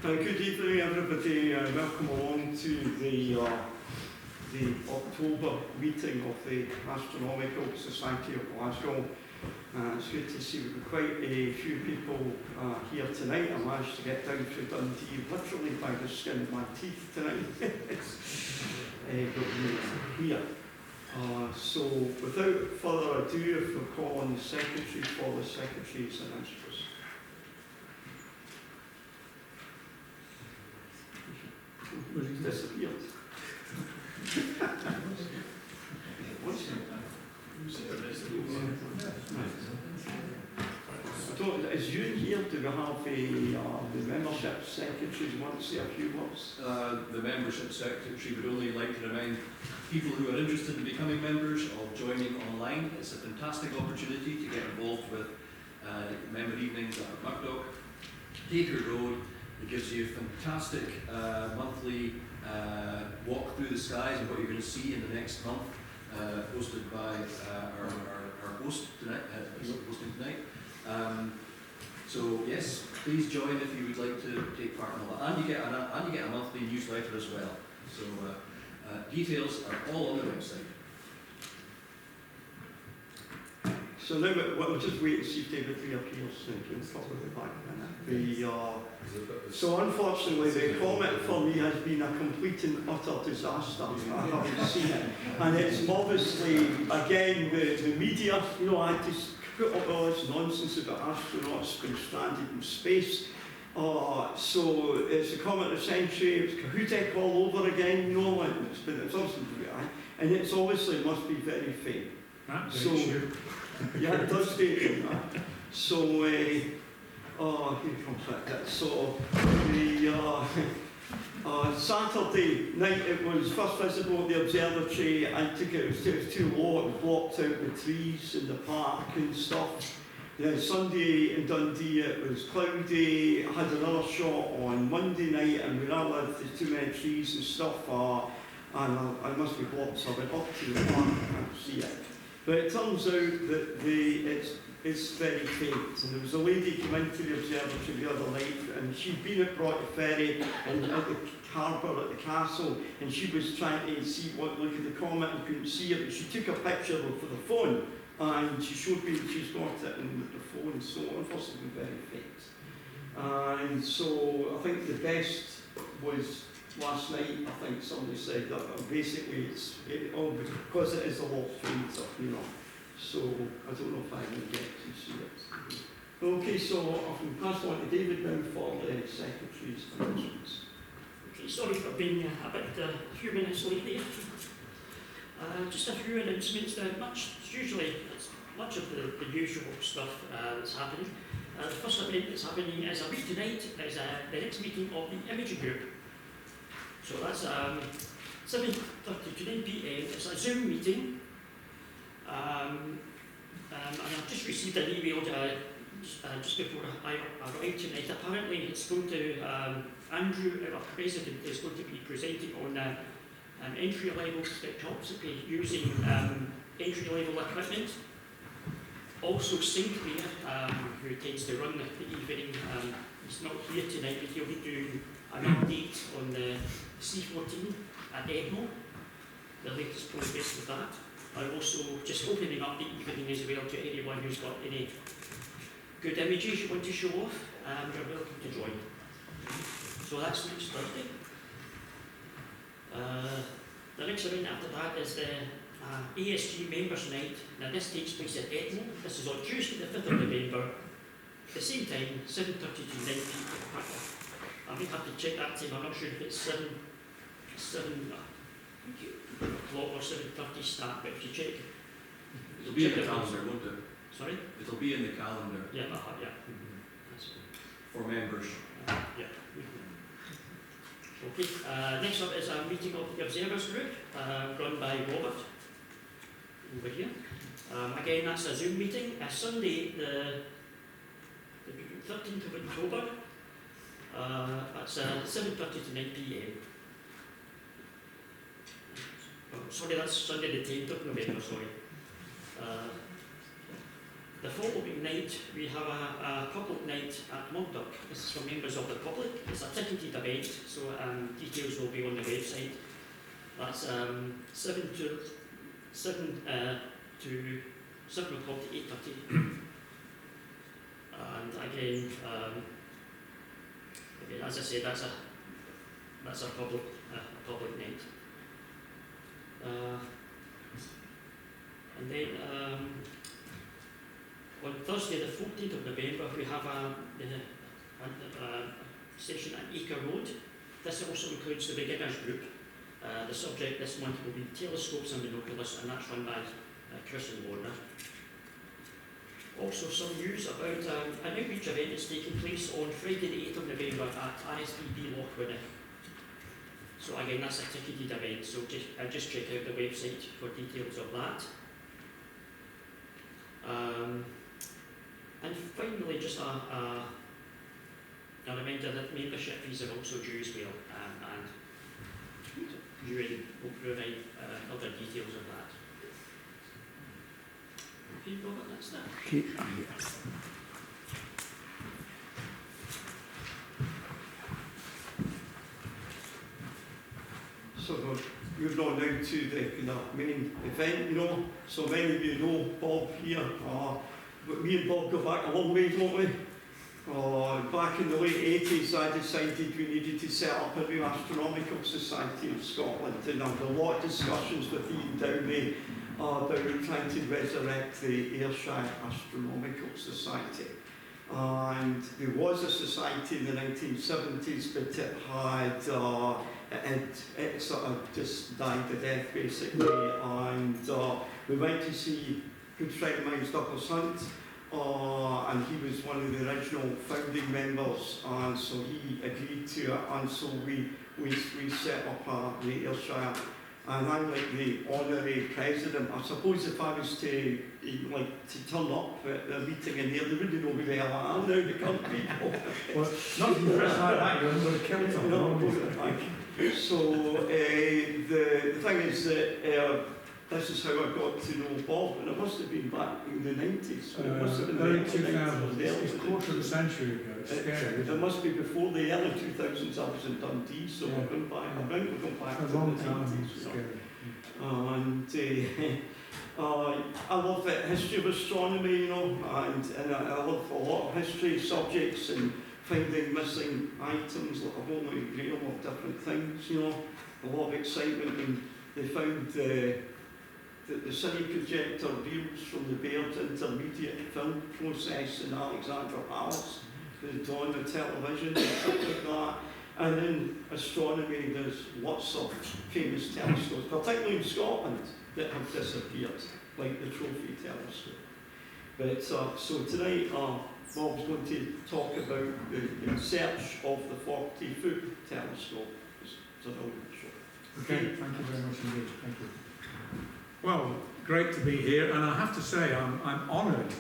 Good evening, everybody. Welcome along to the October meeting of the Astronomical Society of Glasgow. It's good to see we've got quite a few people here tonight. I managed to get down to Dundee literally by the skin of my teeth tonight. But we're here. So without further ado, if we're calling the Secretary for the Secretary's announcements. He's disappeared. Is you here? Do we have the membership secretary who wants to say a few words? The membership secretary would only like to remind people who are interested in becoming members of joining online. It's a fantastic opportunity to get involved with member evenings at Murdoch, Taker Road. It gives you a fantastic monthly walk through the skies and what you're going to see in the next month, hosted by our host tonight, hosting tonight. So yes, please join if you would like to take part in all that, and you get a monthly newsletter as well. So details are all on the website. So now we'll just wait and see if David reappears soon. We'll stop with the back a minute. So unfortunately the comment for me has been a complete and utter disaster. I haven't seen it. And it's obviously, again, the media, you know, I just put up all this nonsense about astronauts being stranded in space. So it's the comment of the century, it's Kahootek all over again, you know, and it's obviously, and it's obviously must be very fake. So, yeah, it does stay that. So, here comes that. So, the Saturday night it was first visible at the observatory. I took it was too low, it was blocked out with trees in the park and stuff. Then Sunday in Dundee it was cloudy. I had another shot on Monday night, and where I lived there's too many trees and stuff, and I must be blocked, so I went up to the park and I can't see it. But it turns out that it's very faint. And there was a lady came into the observatory the other night, and she'd been at Broughty Ferry and at the harbour at the castle, and she was trying to look at the comet and couldn't see it, but she took a picture of it for the phone, and she showed me that she's got it in the phone, so unfortunately very faint. And so I think the best was last night. I think somebody said that basically because it is a lot fainter, you know. So I don't know if I'm going to get to see it. Okay, so I can pass on to David now for the Secretary's announcements. Okay, sorry for being a few minutes late there. Just a few announcements. Much of the usual stuff that's happening. The first event that's happening is a week tonight is the next meeting of the imaging group. So that's 7:30 to 9 p.m. It's a Zoom meeting. And I've just received an email just before I arrived tonight. Apparently it's going to, Andrew, our president, is going to be presenting on entry-level jobs using entry-level equipment. Also Sinclair, who tends to run the evening, he's not here tonight, but he'll be doing an update on the C14 at ECMO, the latest progress with that. I'm also just opening up the evening as well to anyone who's got any good images you want to show off, you're welcome to join. So that's next Thursday. The next event after that is the ASG Members Night. Now this takes place at ECMO. This is on Tuesday the 5th of November. At the same time, 7:30 to 9 p.m. I may have to check that time. I'm not sure if it's 7 o'clock or 7:30 start, but if you check, it'll be in the calendar, won't it? Sorry? It'll be in the calendar. Yeah, yeah. That's for members. Yeah. Okay. Next up is a meeting of the Observers Group, run by Robert over here. Again, that's a Zoom meeting. Sunday, the 13th of October. That's 7:30 to 9 p.m. Sorry, that's Sunday the 10th of November, sorry. The following night, we have a public night at Murdoch. This is for members of the public. It's a ticketed event, so details will be on the website. That's 7 to 7 o'clock to 8:30. And again, as I said, that's a public night. And then on Thursday, the 14th of November, we have a session at Acre Road. This also includes the beginners group. The subject this month will be telescopes and binoculars, and that's run by Chris and Warner. Also, some news about an outreach event that's taking place on Friday the 8th of November at ASG October. So again, that's a ticketed event, so just check out the website for details of that. And finally, just a reminder that membership fees are also due as well, and Ewan will provide other details of that. Okay, Robert, that's that. Okay. Yes. So we're now to the main event, So many of you know Bob here. But me and Bob go back a long way, don't we? Back in the late 80s, I decided we needed to set up a new astronomical society in Scotland, and there were a lot of discussions with Ian Downey about trying to resurrect the Ayrshire Astronomical Society. And there was a society in the 1970s, but it sort of just died a death, basically. And we went to see a good friend of mine's Douglas Hunt, and he was one of the original founding members, and so he agreed to it, and so we set up the Ayrshire. And I'm like the honorary president. I suppose if I was to turn up at the meeting in here, they wouldn't know who the hell I am now, the country people. Well, not impressed like that, you haven't got a kilt on. So the thing is that this is how I got to know Bob, and it must have been back in the 90s. It must have been early the 2000s. It's a quarter of a century ago. It's scary. It must be before the early 2000s. I was in Dundee, so we're going back. I think we're going back A to long the time. 90s. It's scary. And I love the history of astronomy, and I love a lot of history subjects and finding missing items, like a whole new realm of different things, a lot of excitement. And they found the cine projector reels from the Baird intermediate film process in Alexandra Palace, the dawn of television and stuff like that. And in astronomy, there's lots of famous telescopes, particularly in Scotland, that have disappeared, like the Trophy telescope. But so tonight, Bob's going to talk about the search of the 40-foot telescope. Okay, thank you very much indeed. Thank you. Well, great to be here, and I have to say I'm honoured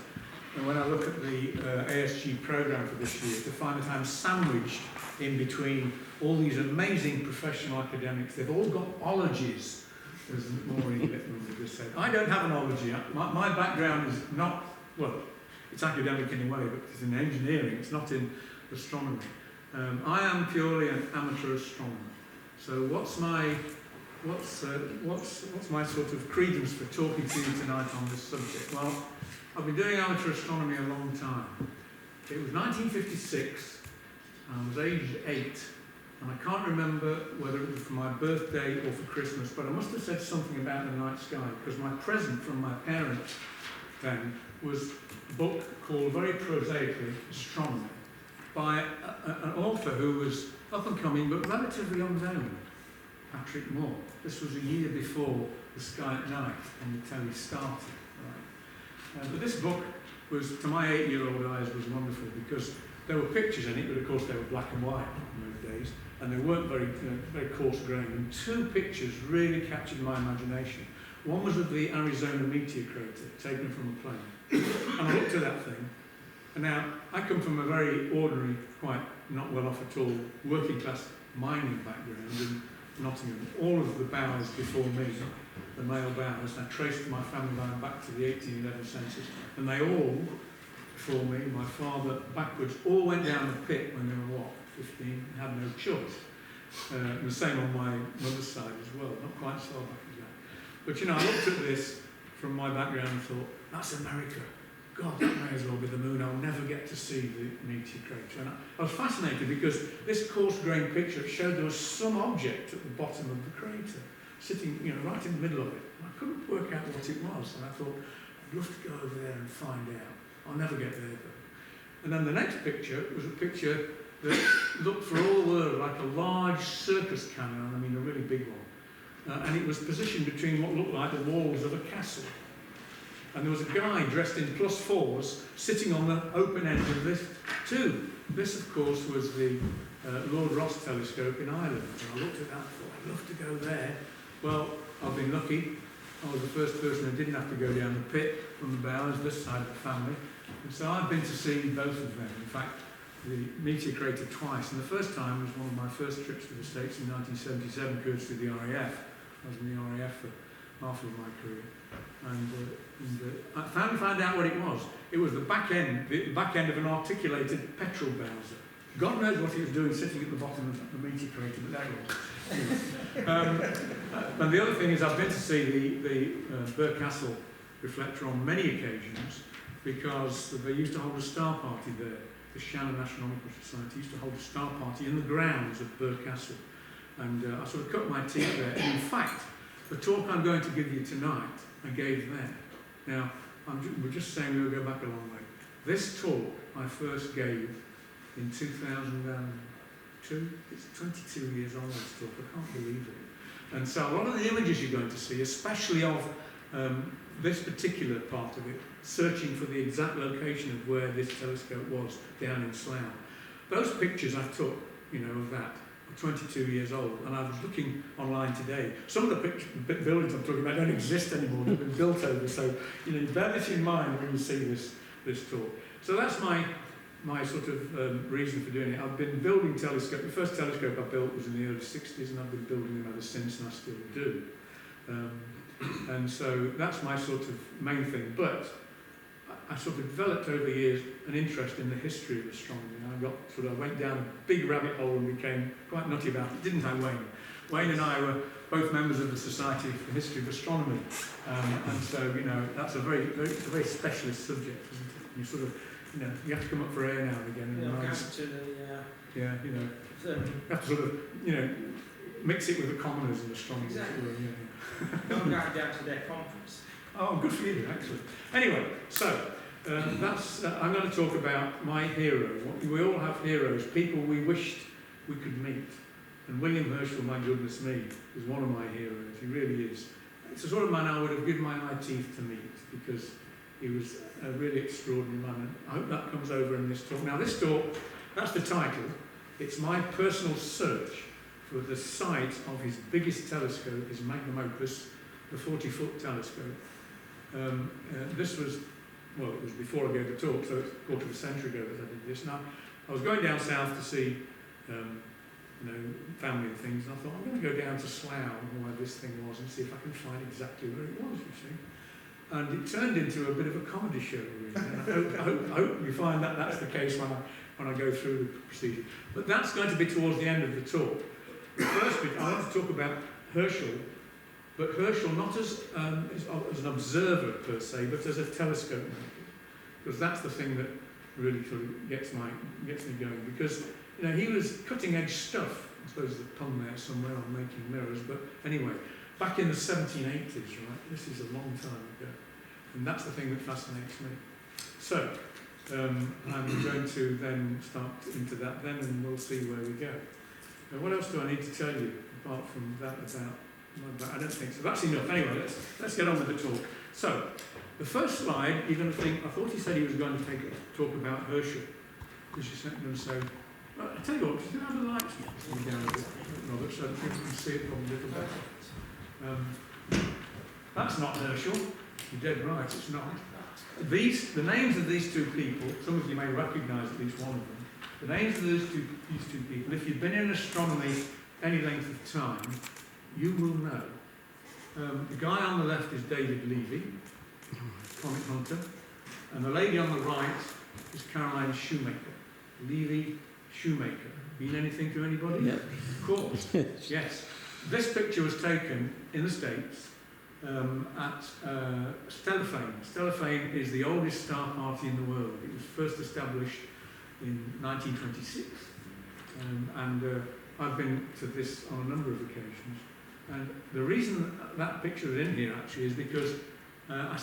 when I look at the ASG programme for this year to find that I'm sandwiched in between all these amazing professional academics. They've all got ologies, as Maureen Littman just said. I don't have an ology. My background is not, well, it's academic in a way, but it's in engineering, it's not in astronomy. I am purely an amateur astronomer. So what's my sort of credence for talking to you tonight on this subject? Well, I've been doing amateur astronomy a long time. It was 1956, I was aged 8, and I can't remember whether it was for my birthday or for Christmas, but I must have said something about the night sky, because my present from my parents then was a book called, very prosaically, Astronomy, by an author who was up and coming but relatively unknown, Patrick Moore. This was a year before The Sky at Night on the telly started. Right? But this book was, to my 8-year-old eyes, was wonderful because there were pictures in it, but of course they were black and white in those days, and they weren't very coarse grained. And two pictures really captured my imagination. One was of the Arizona meteor crater, taken from a plane. And I looked at that thing, and now I come from a very ordinary, quite not well off at all, working class mining background in Nottingham. All of the bowers before me the male bowers, and I traced my family line back to the 1811 census, and they all, before me, my father backwards, all went down the pit when they were, 15, and had no choice. The same on my mother's side as well, not quite so back as that. But I looked at this from my background and thought, that's America. God, that may as well be the moon. I'll never get to see the meteor crater. And I was fascinated because this coarse-grained picture showed there was some object at the bottom of the crater, sitting, right in the middle of it. And I couldn't work out what it was, and I thought, I'd love to go over there and find out. I'll never get there though. And then the next picture was a picture that looked for all the world like a large circus cannon, I mean a really big one. And it was positioned between what looked like the walls of a castle. And there was a guy dressed in +4s sitting on the open end of this too. This, of course, was the Lord Rosse telescope in Ireland. And I looked at that and thought, I'd love to go there. Well, I've been lucky. I was the first person who didn't have to go down the pit from the Bowers, this side of the family. And so I've been to see both of them. In fact, the meteor crater twice. And the first time was one of my first trips to the States in 1977, courtesy of the RAF. I was in the RAF for half of my career. And I found out what it was. It was the back end of an articulated petrol bowser. God knows what he was doing sitting at the bottom of the meteor crater, but that was. And the other thing is I've been to see the Burcastle reflector on many occasions because they used to hold a star party there. The Shannon Astronomical Society used to hold a star party in the grounds of Burcastle. And I sort of cut my teeth there. And in fact, the talk I'm going to give you tonight, I gave then. Now, we're just saying we'll go back a long way. This talk I first gave in 2002. It's 22 years old, this talk. I can't believe it. And so a lot of the images you're going to see, especially of this particular part of it, searching for the exact location of where this telescope was down in Slough. Those pictures I took, of that, 22 years old, and I was looking online today. Some of the buildings I'm talking about don't exist anymore, they've been built over, so bear this in mind when you see this talk. So that's my sort of reason for doing it. I've been building telescopes. The first telescope I built was in the early 60s, and I've been building them ever since, and I still do. And so that's my sort of main thing. But I sort of developed over the years an interest in the history of astronomy. I went down a big rabbit hole and became quite nutty about it, didn't I, Wayne? Wayne and I were both members of the Society for the History of Astronomy, and so that's a very specialist subject, isn't it? You sort of you have to come up for air now and again. To the, you have to sort of mix it with the commoners in astronomy. Exactly. Don't go down to their conference. Oh, good for you, actually. Anyway, so that's I'm going to talk about my heroes. We all have heroes, people we wished we could meet. And William Herschel, my goodness me, is one of my heroes. He really is. It's the sort of man I would have given my eye teeth to meet because he was a really extraordinary man. And I hope that comes over in this talk. Now, this talk, that's the title. It's my personal search for the site of his biggest telescope, his magnum opus, the 40-foot telescope. This was, well, it was before I gave the talk, so it's a quarter of a century ago that I did this. Now, I was going down south to see, family and things, and I thought, I'm going to go down to Slough, where this thing was, and see if I can find exactly where it was, you see. And it turned into a bit of a comedy show, really. And I hope you find that that's the case when I go through the procedure. But that's going to be towards the end of the talk. The first bit, I want to talk about Herschel, but Herschel not as an observer per se, but as a telescope maker, because that's the thing that really sort of gets me going. Because he was cutting edge stuff. I suppose there's a pun there somewhere on making mirrors, but anyway, back in the 1780s, right? This is a long time ago, and that's the thing that fascinates me. So I'm going to then start into that then, and we'll see where we go. Now, what else do I need to tell you apart from that about? I don't think so. That's enough. Anyway, let's get on with the talk. So, the first slide, you're going to think, I thought he said he was going to talk about Herschel. Because you're going to say, well, I tell you what, you can have the lights down a bit, Robert, so people can see it probably a little better. That's not Herschel. You're dead right, it's not. The names of these two people, some of you may recognise at least one of them. The names of these two people, if you've been in astronomy any length of time, you will know The guy on the left is David Levy, comic hunter, and the lady on the right is Caroline Shoemaker. Levy, Shoemaker. Mean anything to anybody? Yeah. Of course. Yes. This picture was taken in the States at Stellafane. Stellafane is the oldest star party in the world. It was first established in 1926. I've been to this on a number of occasions. And the reason that picture is in here actually is because I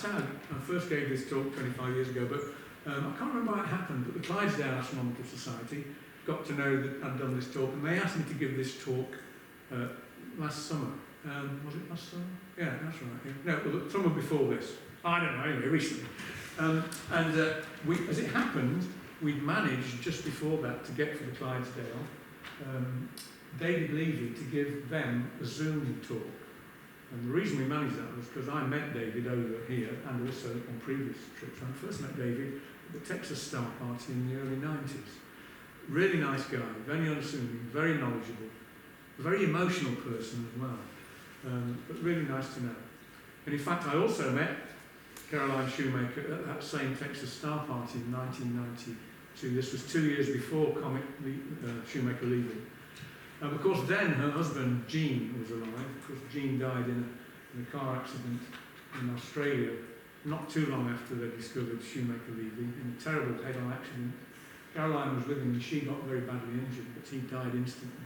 first gave this talk 25 years ago, but I can't remember how it happened, but the Clydesdale Astronomical Society got to know that I'd done this talk, and they asked me to give this talk last summer. Was it last summer? Yeah, that's right. Yeah. No, well, summer before this. I don't know, anyway, recently. As it happened, we'd managed just before that to get for the Clydesdale David Levy to give them a Zoom talk. And the reason we managed that was because I met David over here and also on previous trips. I first met David at the Texas Star Party in the early 90s. Really nice guy, very unassuming, very knowledgeable, a very emotional person as well, but really nice to know. And in fact, I also met Caroline Shoemaker at that same Texas Star Party in 1992. This was 2 years before Shoemaker Levy. Of course, then her husband, Gene, was alive. Of course, Gene died in a car accident in Australia not too long after they discovered Shoemaker Levy, in a terrible head-on accident. Caroline was with him and she got very badly injured, but he died instantly.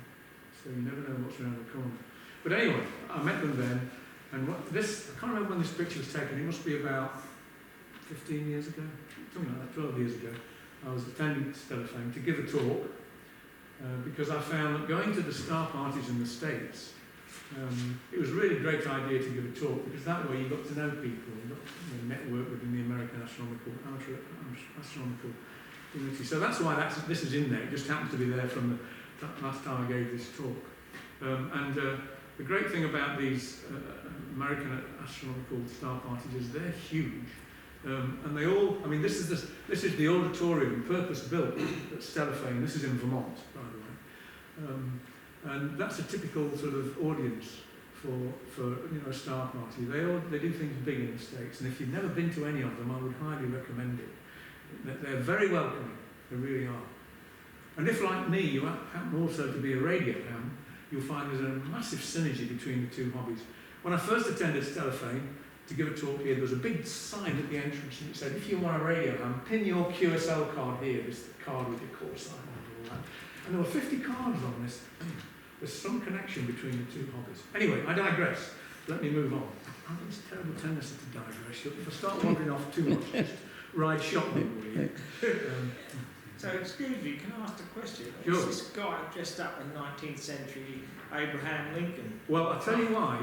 So you never know what's around the corner. But anyway, I met them then, and I can't remember when this picture was taken. It must be about 15 years ago, something like that, 12 years ago. I was attending Stellafane to give a talk, because I found that going to the star parties in the States, it was a really great idea to give a talk, because that way you got to know people, you got to network within the American astronomical community. So that's why this is in there. It just happens to be there from the last time I gave this talk. The great thing about these American astronomical star parties is they're huge. And they all, I mean, this is the auditorium, purpose-built at Stellafane. This is in Vermont, by the way. And that's a typical sort of audience for a star party. They do things big in the States, and if you've never been to any of them, I would highly recommend it. They're very welcoming, they really are. And if, like me, you happen also to be a radio ham, you'll find there's a massive synergy between the two hobbies. When I first attended Stellafane to give a talk here, there was a big sign at the entrance and it said, if you want a radio ham, pin your QSL card here, this card with your call sign and all that. And there were 50 cards on this thing. There's some connection between the two hobbies. Anyway, I digress. Let me move on. I have this terrible tendency to digress. If I start wandering off too much, just ride shotgun with you. So, excuse me, can I ask a question? Sure. Is this guy dressed up in 19th century Abraham Lincoln? Well, I'll tell you why.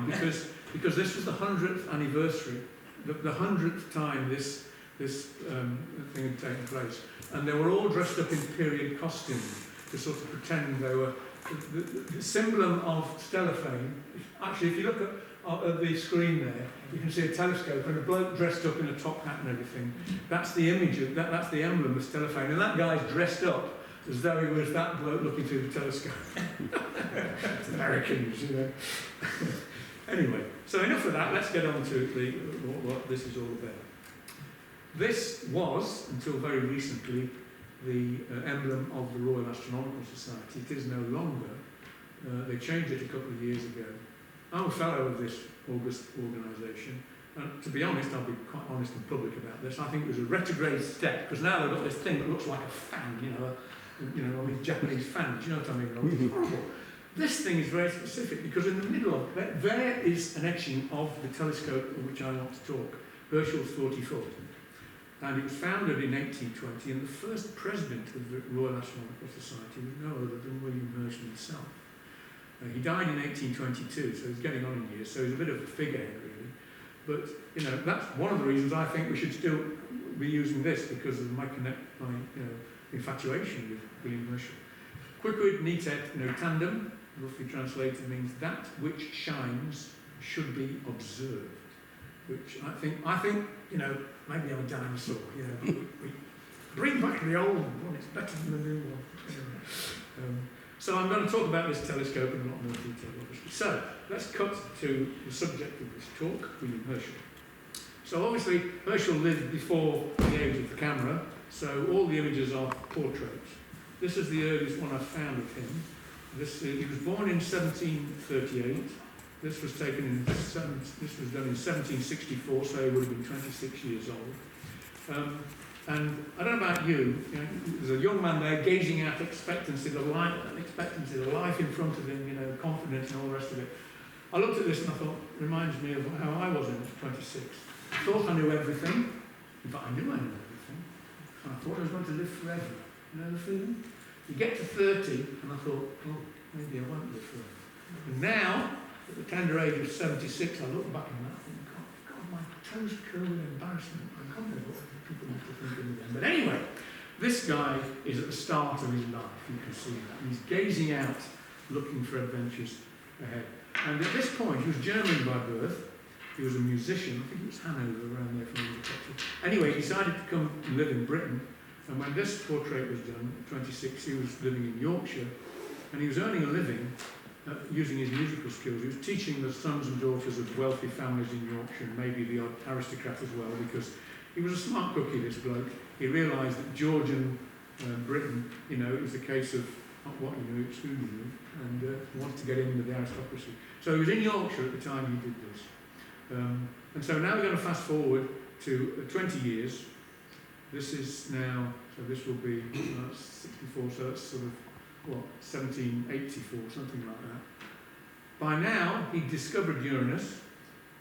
Because this was the 100th anniversary, the 100th time this thing had taken place. And they were all dressed up in period costumes to sort of pretend they were... The symbol of Stellafane, actually, if you look at the screen there, you can see a telescope and a bloke dressed up in a top hat and everything. That's the image of that's the emblem of Stellafane, and that guy's dressed up as though he was that bloke looking through the telescope. Americans, you know. Anyway, so enough of that. Let's get on to what this is all about. This was, until very recently, the emblem of the Royal Astronomical Society. It is no longer. They changed it a couple of years ago. I'm a fellow of this august organisation, and to be honest, I'll be quite honest and public about this. I think it was a retrograde step, because now they've got this thing that looks like a fan, all these Japanese fans, you know what I mean? It's horrible. This thing is very specific, because in the middle of there is an etching of the telescope of which I want to talk, Herschel's 44. And it was founded in 1820, and the first president of the Royal Astronomical Society was no other than William Herschel himself. He died in 1822, so he's getting on in years, so he's a bit of a figurehead, really. But, that's one of the reasons I think we should still be using this, because of my infatuation with William Herschel. Quicquid nitet notandum, roughly translated, means that which shines should be observed. Which I think, maybe I'm a dinosaur, we bring back the old one, it's better than the new one. So I'm going to talk about this telescope in a lot more detail, obviously. So let's cut to the subject of this talk, William Herschel. So obviously Herschel lived before the age of the camera, so all the images are portraits. This is the earliest one I've found of him. He was born in 1738. This was taken in this was done in 1764, so he would have been 26 years old. And I don't know about you, there's a young man there gazing out expectancy, the life in front of him, confidence and all the rest of it. I looked at this and I thought, reminds me of how I was when I was 26. I thought I knew everything, but I knew everything. And I thought I was going to live forever. You know the feeling? You get to 30 and I thought, oh, maybe I won't live forever. And now, at the tender age of 76, I look back on that and think, God, my toes curl with embarrassment. I can't remember what people used to think of me then. But anyway, this guy is at the start of his life, you can see that. He's gazing out, looking for adventures ahead. And at this point, he was German by birth. He was a musician. I think it was Hanover, around there from the Texas. Anyway, he decided to come and live in Britain. And when this portrait was done, at 26, he was living in Yorkshire. And he was earning a living using his musical skills. He was teaching the sons and daughters of wealthy families in Yorkshire, and maybe the odd aristocrat as well, because he was a smart cookie, this bloke. He realised that Georgian Britain, it was a case of not what you knew, it's who you knew, and wanted to get in with the aristocracy. So he was in Yorkshire at the time he did this. And so now we're going to fast forward to 20 years. This is now, so this will be 64, so that's sort of, 1784, something like that. By now, he discovered Uranus.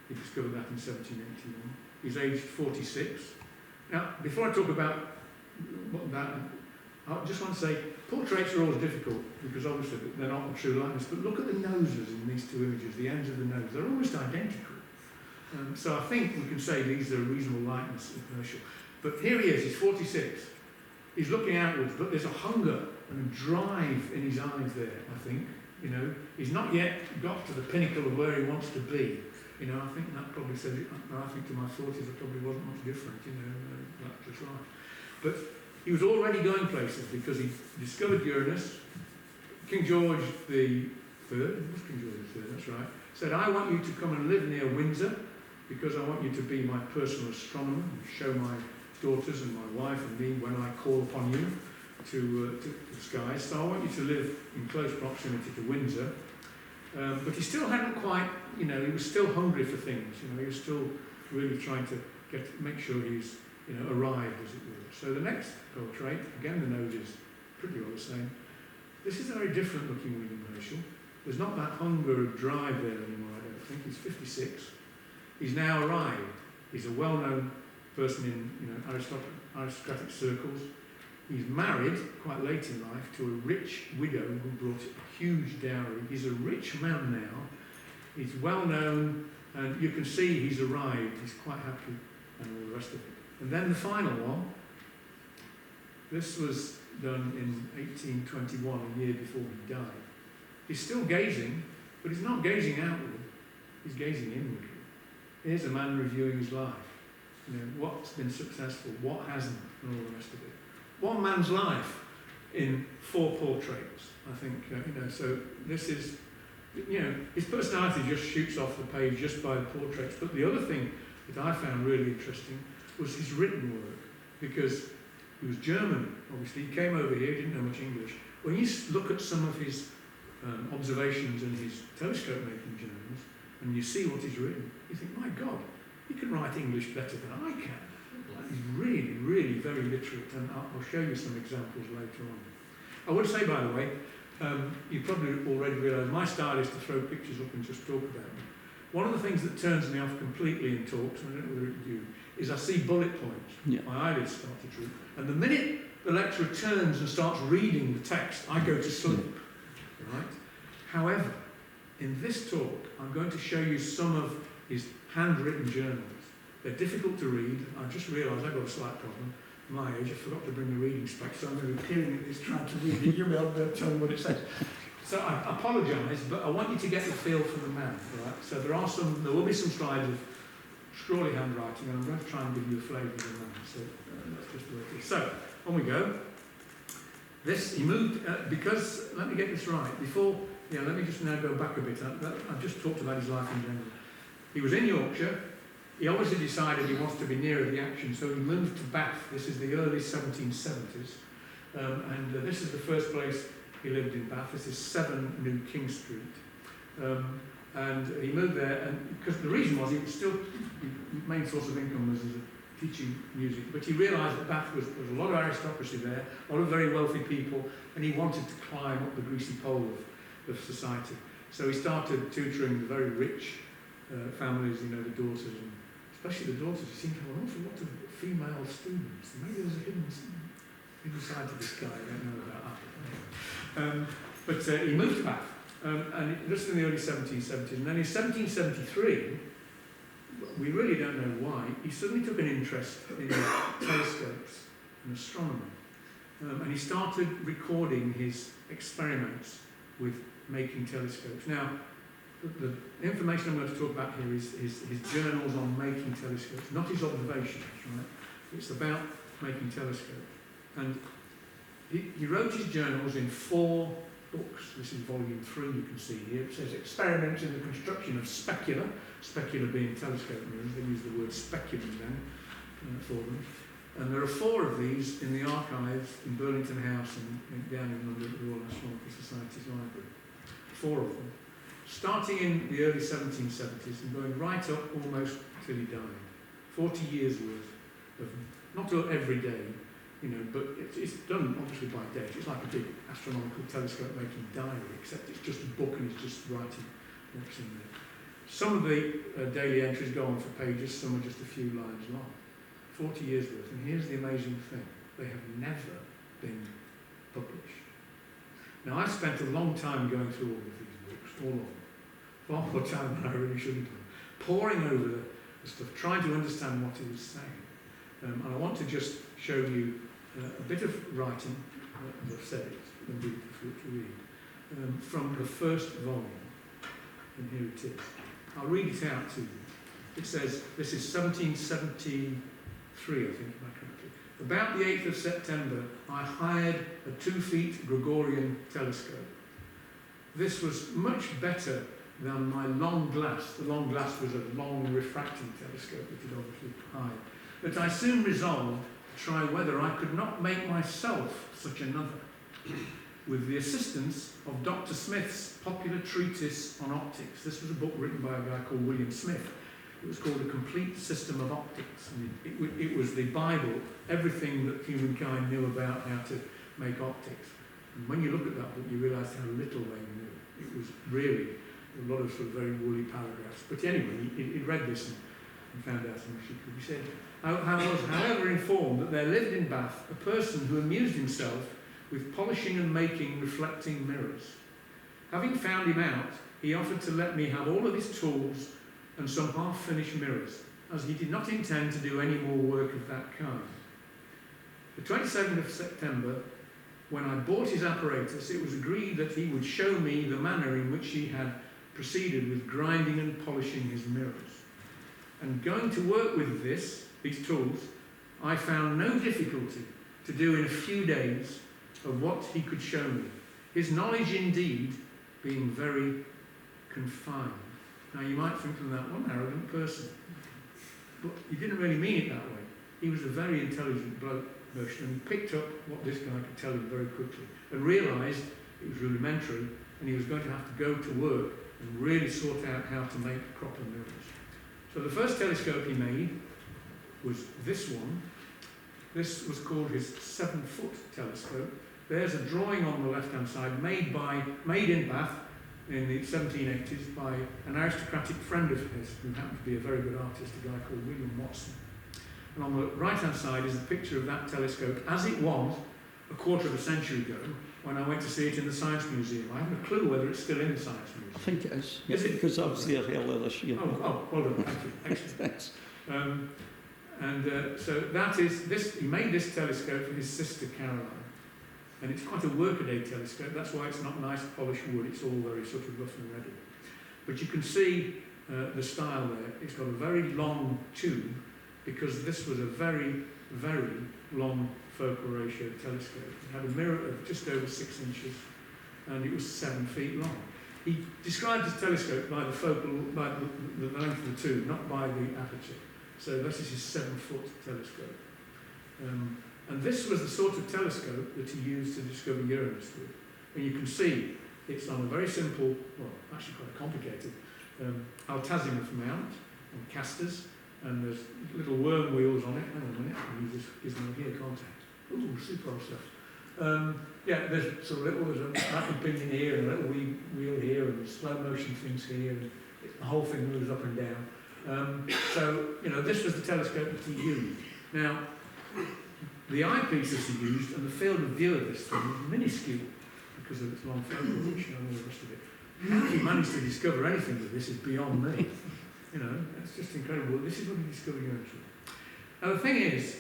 He discovered that in 1781. He's aged 46. Now, before I talk about that, I just want to say, portraits are always difficult, because obviously they're not a true likeness, but look at the noses in these two images, the ends of the nose, they're almost identical. So I think we can say these are a reasonable likeness of Herschel. But here he is, he's 46. He's looking outwards, but there's a hunger and a drive in his eyes there, I think. He's not yet got to the pinnacle of where he wants to be. I think that probably says it. I think to my 40s it probably wasn't much different, that's just right. But he was already going places because he discovered Uranus. King George III, it was King George III, that's right, said, I want you to come and live near Windsor because I want you to be my personal astronomer and show my daughters and my wife and me when I call upon you to the skies. So I want you to live in close proximity to Windsor. But he still hadn't quite, he was still hungry for things. He was still really trying to make sure he's, arrived, as it were. So the next portrait, again the nose is pretty well the same. This is a very different looking William Herschel. There's not that hunger or drive there anymore, I don't think. He's 56. He's now arrived. He's a well-known person in aristocratic circles. He's married quite late in life to a rich widow who brought a huge dowry. He's a rich man now. He's well known, and you can see he's arrived. He's quite happy, and all the rest of it. And then the final one. This was done in 1821, a year before he died. He's still gazing, but he's not gazing outward. He's gazing inwardly. Here's a man reviewing his life. What's been successful, what hasn't, and all the rest of it. One man's life in 4 portraits, I think, so this is, his personality just shoots off the page just by the portraits, but the other thing that I found really interesting was his written work, because he was German, obviously, he came over here, didn't know much English. When you look at some of his observations in his telescope-making journals, and you see what he's written, you think, my God, he can write English better than I can. He's really, really very literate, and I'll show you some examples later on. I would say, by the way, you probably already realise my style is to throw pictures up and just talk about them. One of the things that turns me off completely in talks, and I don't know whether it's you, is I see bullet points. Yeah. My eyelids start to droop. And the minute the lecturer turns and starts reading the text, I go to sleep. Right? However, in this talk, I'm going to show you some of his handwritten journals. They're difficult to read. I just realised I've got a slight problem. At my age, I forgot to bring the reading specs, so I'm going to be peering at this trying to read it. You'll be able to tell me what it says. So I apologise, but I want you to get the feel for the man. Right? So there will be some slides of scrawly handwriting, and I'm going to try and give you a flavour of the man. So that's just the way it is. So on we go. He moved, because, let me get this right, let me just now go back a bit. I've just talked about his life in general. He was in Yorkshire. He obviously decided he wants to be nearer the action, so he moved to Bath. This is the early 1770s. And this is the first place he lived in Bath. This is 7 New King Street. And he moved there, and because the reason was his main source of income was as a teaching music, but he realised that Bath was a lot of aristocracy there, a lot of very wealthy people, and he wanted to climb up the greasy pole of society. So he started tutoring the very rich families, the daughters, and especially the daughters. He seemed to have an awful lot of female students. Maybe there's a hidden side to this guy, I don't know about that. But he moved to Bath, and just in the early 1770s, and then in 1773, we really don't know why, he suddenly took an interest in telescopes and astronomy. And he started recording his experiments with making telescopes. Now, the information I'm going to talk about here is his journals on making telescopes, not his observations, right? It's about making telescopes. And he wrote his journals in 4 books. This is volume 3, you can see here. It says experiments in the construction of specula being telescope mirrors. They use the word speculum then for them. And there are 4 of these in the archives in Burlington House and down in London at the Royal Astronomical Society's library. 4 of them. Starting in the early 1770s and going right up almost till he died. 40 years worth of, not every day, but it's done obviously by date. It's like a big astronomical telescope making diary, except it's just a book and he's just writing what's in there. Some of the daily entries go on for pages, some are just a few lines long. 40 years worth. And here's the amazing thing. They have never been published. Now, I've spent a long time going through all of these books, all of them. Far more time than I really should have done. Poring over the stuff, trying to understand what he was saying. And I want to just show you a bit of writing, as I've said, it's going to be difficult to read, from the first volume. And here it is. I'll read it out to you. It says, this is 1773, I think, am I correctly? About the 8th of September, I hired a 2-foot Gregorian telescope. This was much better than my long glass. The long glass was a long refracting telescope that he'd obviously hired. But I soon resolved to try whether I could not make myself such another, with the assistance of Dr. Smith's popular treatise on optics. This was a book written by a guy called William Smith. It was called A Complete System of Optics. And it was the Bible, everything that humankind knew about how to make optics. And when you look at that book, you realise how little they knew. It was really a lot of sort of very woolly paragraphs. But anyway, he read this and found out how much he could. He said, I was, however, informed that there lived in Bath a person who amused himself with polishing and making reflecting mirrors. Having found him out, he offered to let me have all of his tools and some half-finished mirrors, as he did not intend to do any more work of that kind. The 22nd of September, when I bought his apparatus, it was agreed that he would show me the manner in which he had proceeded with grinding and polishing his mirrors. And going to work with these tools, I found no difficulty to do in a few days of what he could show me, his knowledge indeed being very confined. Now you might think from that, what an arrogant person. But he didn't really mean it that way. He was a very intelligent bloke, Herschel, and he picked up what this guy could tell him very quickly and realised it was rudimentary and he was going to have to go to work and really sort out how to make proper mirrors. So the first telescope he made was this one. This was called his 7-foot telescope. There's a drawing on the left-hand side made in Bath in the 1780s by an aristocratic friend of his who happened to be a very good artist, a guy called William Watson. And on the right-hand side is a picture of that telescope as it was a quarter of a century ago when I went to see it in the Science Museum. I haven't a clue whether it's still in the Science Museum. I think it is. Is it? Because I was there earlier this year. Oh, well done, thank you. Excellent. Thanks. So that is this. He made this telescope for his sister Caroline, and it's quite a workaday telescope. That's why it's not nice polished wood. It's all very sort of rough and ready. But you can see the style there. It's got a very long tube, because this was a very, very long focal ratio telescope. It had a mirror of just over 6 inches, and it was 7 feet long. He described his telescope by the length of the tube, not by the aperture. So this is his 7-foot telescope. And this was the sort of telescope that he used to discover Uranus with. And you can see it's on a very simple, well, actually quite complicated, altazimuth mount on casters, and there's little worm wheels on it. Hang on a minute, I can use this gizmo here, can't I? Ooh, super stuff. Yeah, there's sort of there's a mapping pinion here, and a little wheel here, and slow motion things here, and the whole thing moves up and down. So, you know, this was the telescope that he used. Now, the eyepieces he used and the field of view of this thing was minuscule because of its long focal reach and all the rest of it. How he managed to discover anything with this is beyond me. You know, it's just incredible. This is what he discovered eventually. Now, the thing is,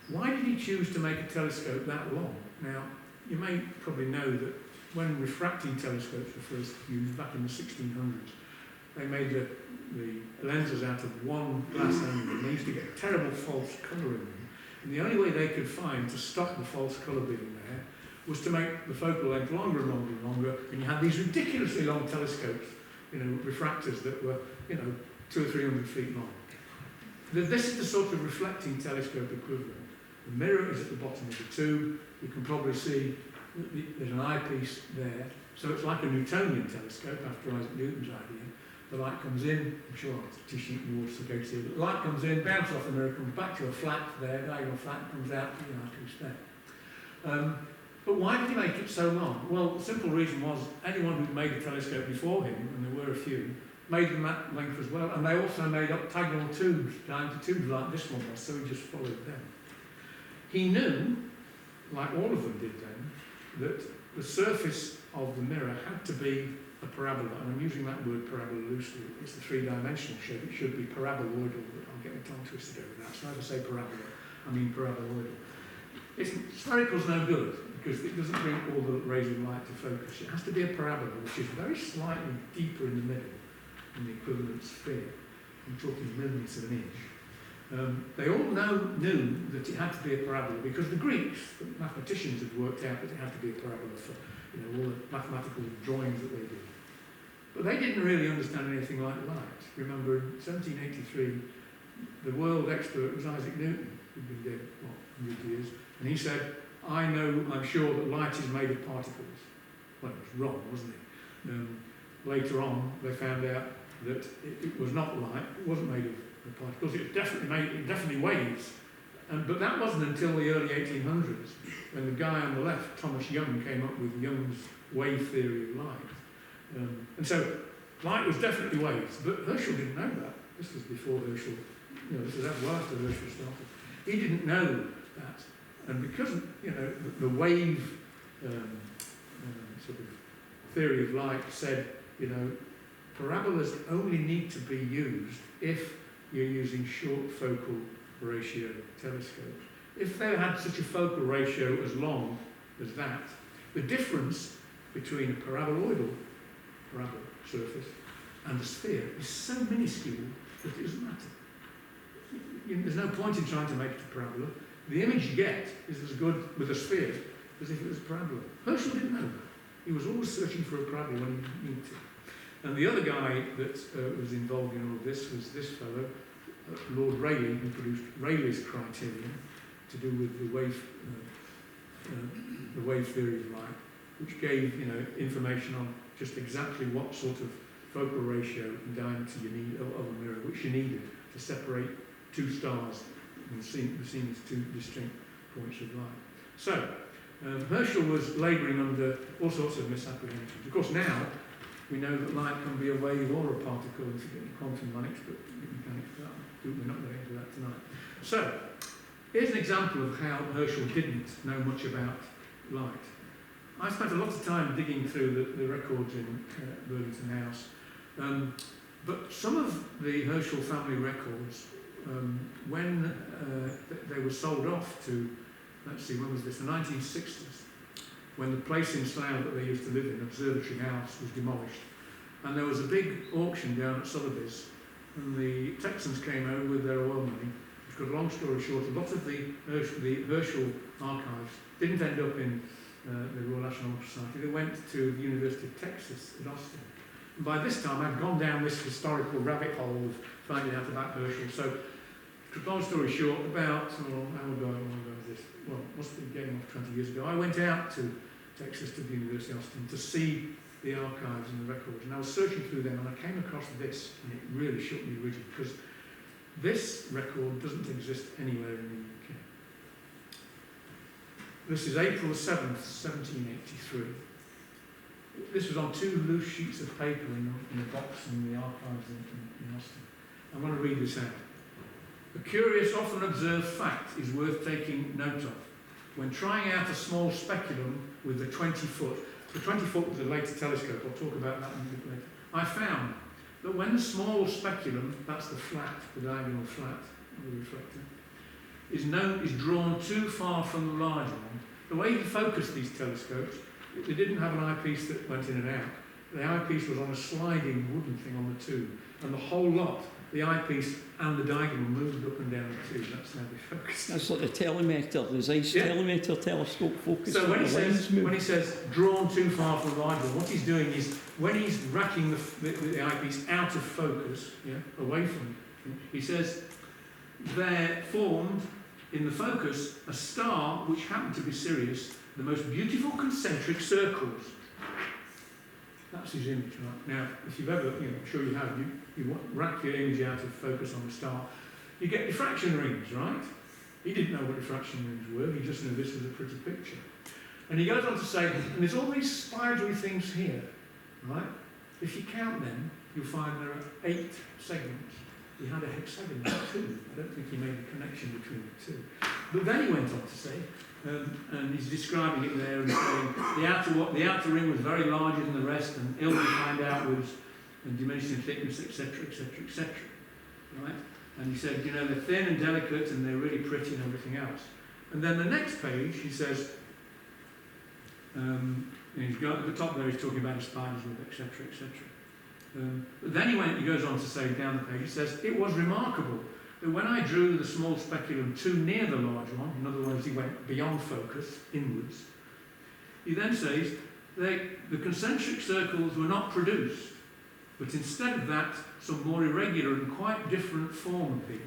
why did he choose to make a telescope that long? Now, you may probably know that when refracting telescopes were first used back in the 1600s, they made the lenses out of one glass angle, and they used to get terrible false colour in them. And the only way they could find to stop the false colour being there was to make the focal length longer and longer and longer, and you had these ridiculously long telescopes, you know, refractors that were, you know, 200 or 300 feet long. This is the sort of reflecting telescope equivalent. The mirror is at the bottom of the tube. You can probably see there's an eyepiece there. So it's like a Newtonian telescope after Isaac Newton's idea. The light comes in, I'm sure I'll tissue more to go to, but the light comes in, bounces off the mirror, comes back to a flat there, diagonal flat, comes out to the eyepiece there. But why did he make it so long? Well, the simple reason was anyone who made a telescope before him, and there were a few, made them that length as well, and they also made octagonal tubes, diameter tubes like this one was, so he just followed them. He knew, like all of them did then, that the surface of the mirror had to be a parabola, and I'm using that word parabola loosely. It's the three-dimensional shape. It should be paraboloidal, but I'm getting tongue twisted over that. So if I say parabola, I mean paraboloidal. Spherical's no good, because it doesn't bring all the rays of light to focus. It has to be a parabola, which is very slightly deeper in the middle than the equivalent sphere. I'm talking millionths of an inch. They all knew that it had to be a parabola, because the Greeks, the mathematicians, had worked out that it had to be a parabola for, you know, all the mathematical drawings that they did. But they didn't really understand anything like light. Remember, in 1783, the world expert was Isaac Newton, who'd been dead, 100 years, and he said, I'm sure that light is made of particles. Well, it was wrong, wasn't it? Later on, they found out that it was not light, it wasn't made of particles, it definitely waves. But that wasn't until the early 1800s, when the guy on the left, Thomas Young, came up with Young's wave theory of light. And so light was definitely waves, but Herschel didn't know that. This was before Herschel, you know, this was well after Herschel started. He didn't know that. And because, you know, the wave sort of theory of light said, you know, parabolas only need to be used if you're using short focal ratio telescopes. If they had such a focal ratio as long as that, the difference between a paraboloidal parabola surface and a sphere is so minuscule that it doesn't matter. There's no point in trying to make it a parabola. The image you get is as good with a sphere as if it was a parabola. Herschel didn't know that. He was always searching for a parabola when he needed to. And the other guy that was involved in all of this was this fellow, Lord Rayleigh, who produced Rayleigh's criterion to do with the wave theory of light, which gave, you know, information on just exactly what sort of focal ratio and diameter you need of a mirror, which you needed to separate two stars and seen as two distinct points of light. So Herschel was labouring under all sorts of misapprehensions. Of course, now we know that light can be a wave or a particle if you get quantum mechanics, but we're not going into that tonight. So, here's an example of how Herschel didn't know much about light. I spent a lot of time digging through the records in Burlington House, but some of the Herschel family records, when they were sold off to, let's see, when was this, the 1960s, when the place in Slough that they used to live in, Observatory House, was demolished. And there was a big auction down at Sotheby's, and the Texans came over with their oil money. Of cut a long story short, a lot of the Herschel archives didn't end up in the Royal Astronomical Society. They went to the University of Texas at Austin. And by this time, I'd gone down this historical rabbit hole of finding out about Herschel. So, long story short, about, how long ago was this? Well, it must have been getting off 20 years ago. I went out to Texas, to the University of Austin, to see the archives and the records. And I was searching through them, and I came across this, and it really shook me rigid, because this record doesn't exist anywhere in the UK. This is April 7th, 1783. This was on 2 loose sheets of paper in a box in the archives in Austin. I'm going to read this out. A curious, often observed fact is worth taking note of. When trying out a small speculum with a 20-foot, the 20-foot was a later telescope, I'll talk about that a bit later, I found that when the small speculum, that's the flat, the diagonal flat of the reflector, is drawn too far from the larger one, the way you focus these telescopes, they didn't have an eyepiece that went in and out. The eyepiece was on a sliding wooden thing on the tube, and the whole lot, the eyepiece and the diagonal, moved up and down the tube. That's how they focused. That's like the telemeter, the Zeiss telemeter telescope focus. So when he says drawn too far from the larger one, what he's doing is, when he's racking the eyepiece out of focus, away from it, he says, there formed in the focus a star which happened to be Sirius, the most beautiful concentric circles. That's his image, right? Now, if you've ever, I'm sure you have, you rack your image out of focus on a star, you get diffraction rings, right? He didn't know what diffraction rings were, he just knew this was a pretty picture. And he goes on to say, and there's all these spidery things here, right? If you count them, you'll find there are 8 segments. He had a hexagon too. I don't think he made a connection between the two. But then he went on to say, and he's describing it there and saying the outer ring was very larger than the rest and ill-defined outwards and diminished in thickness, etc., etc., etc. Right? And he said, they're thin and delicate and they're really pretty and everything else. And then the next page, he says, and he's got at the top there, he's talking about the spiders with, etc., etc. But then he goes on to say down the page, he says, it was remarkable that when I drew the small speculum too near the large one, in other words, he went beyond focus, inwards, he then says, the concentric circles were not produced, but instead of that, some more irregular and quite different form appeared,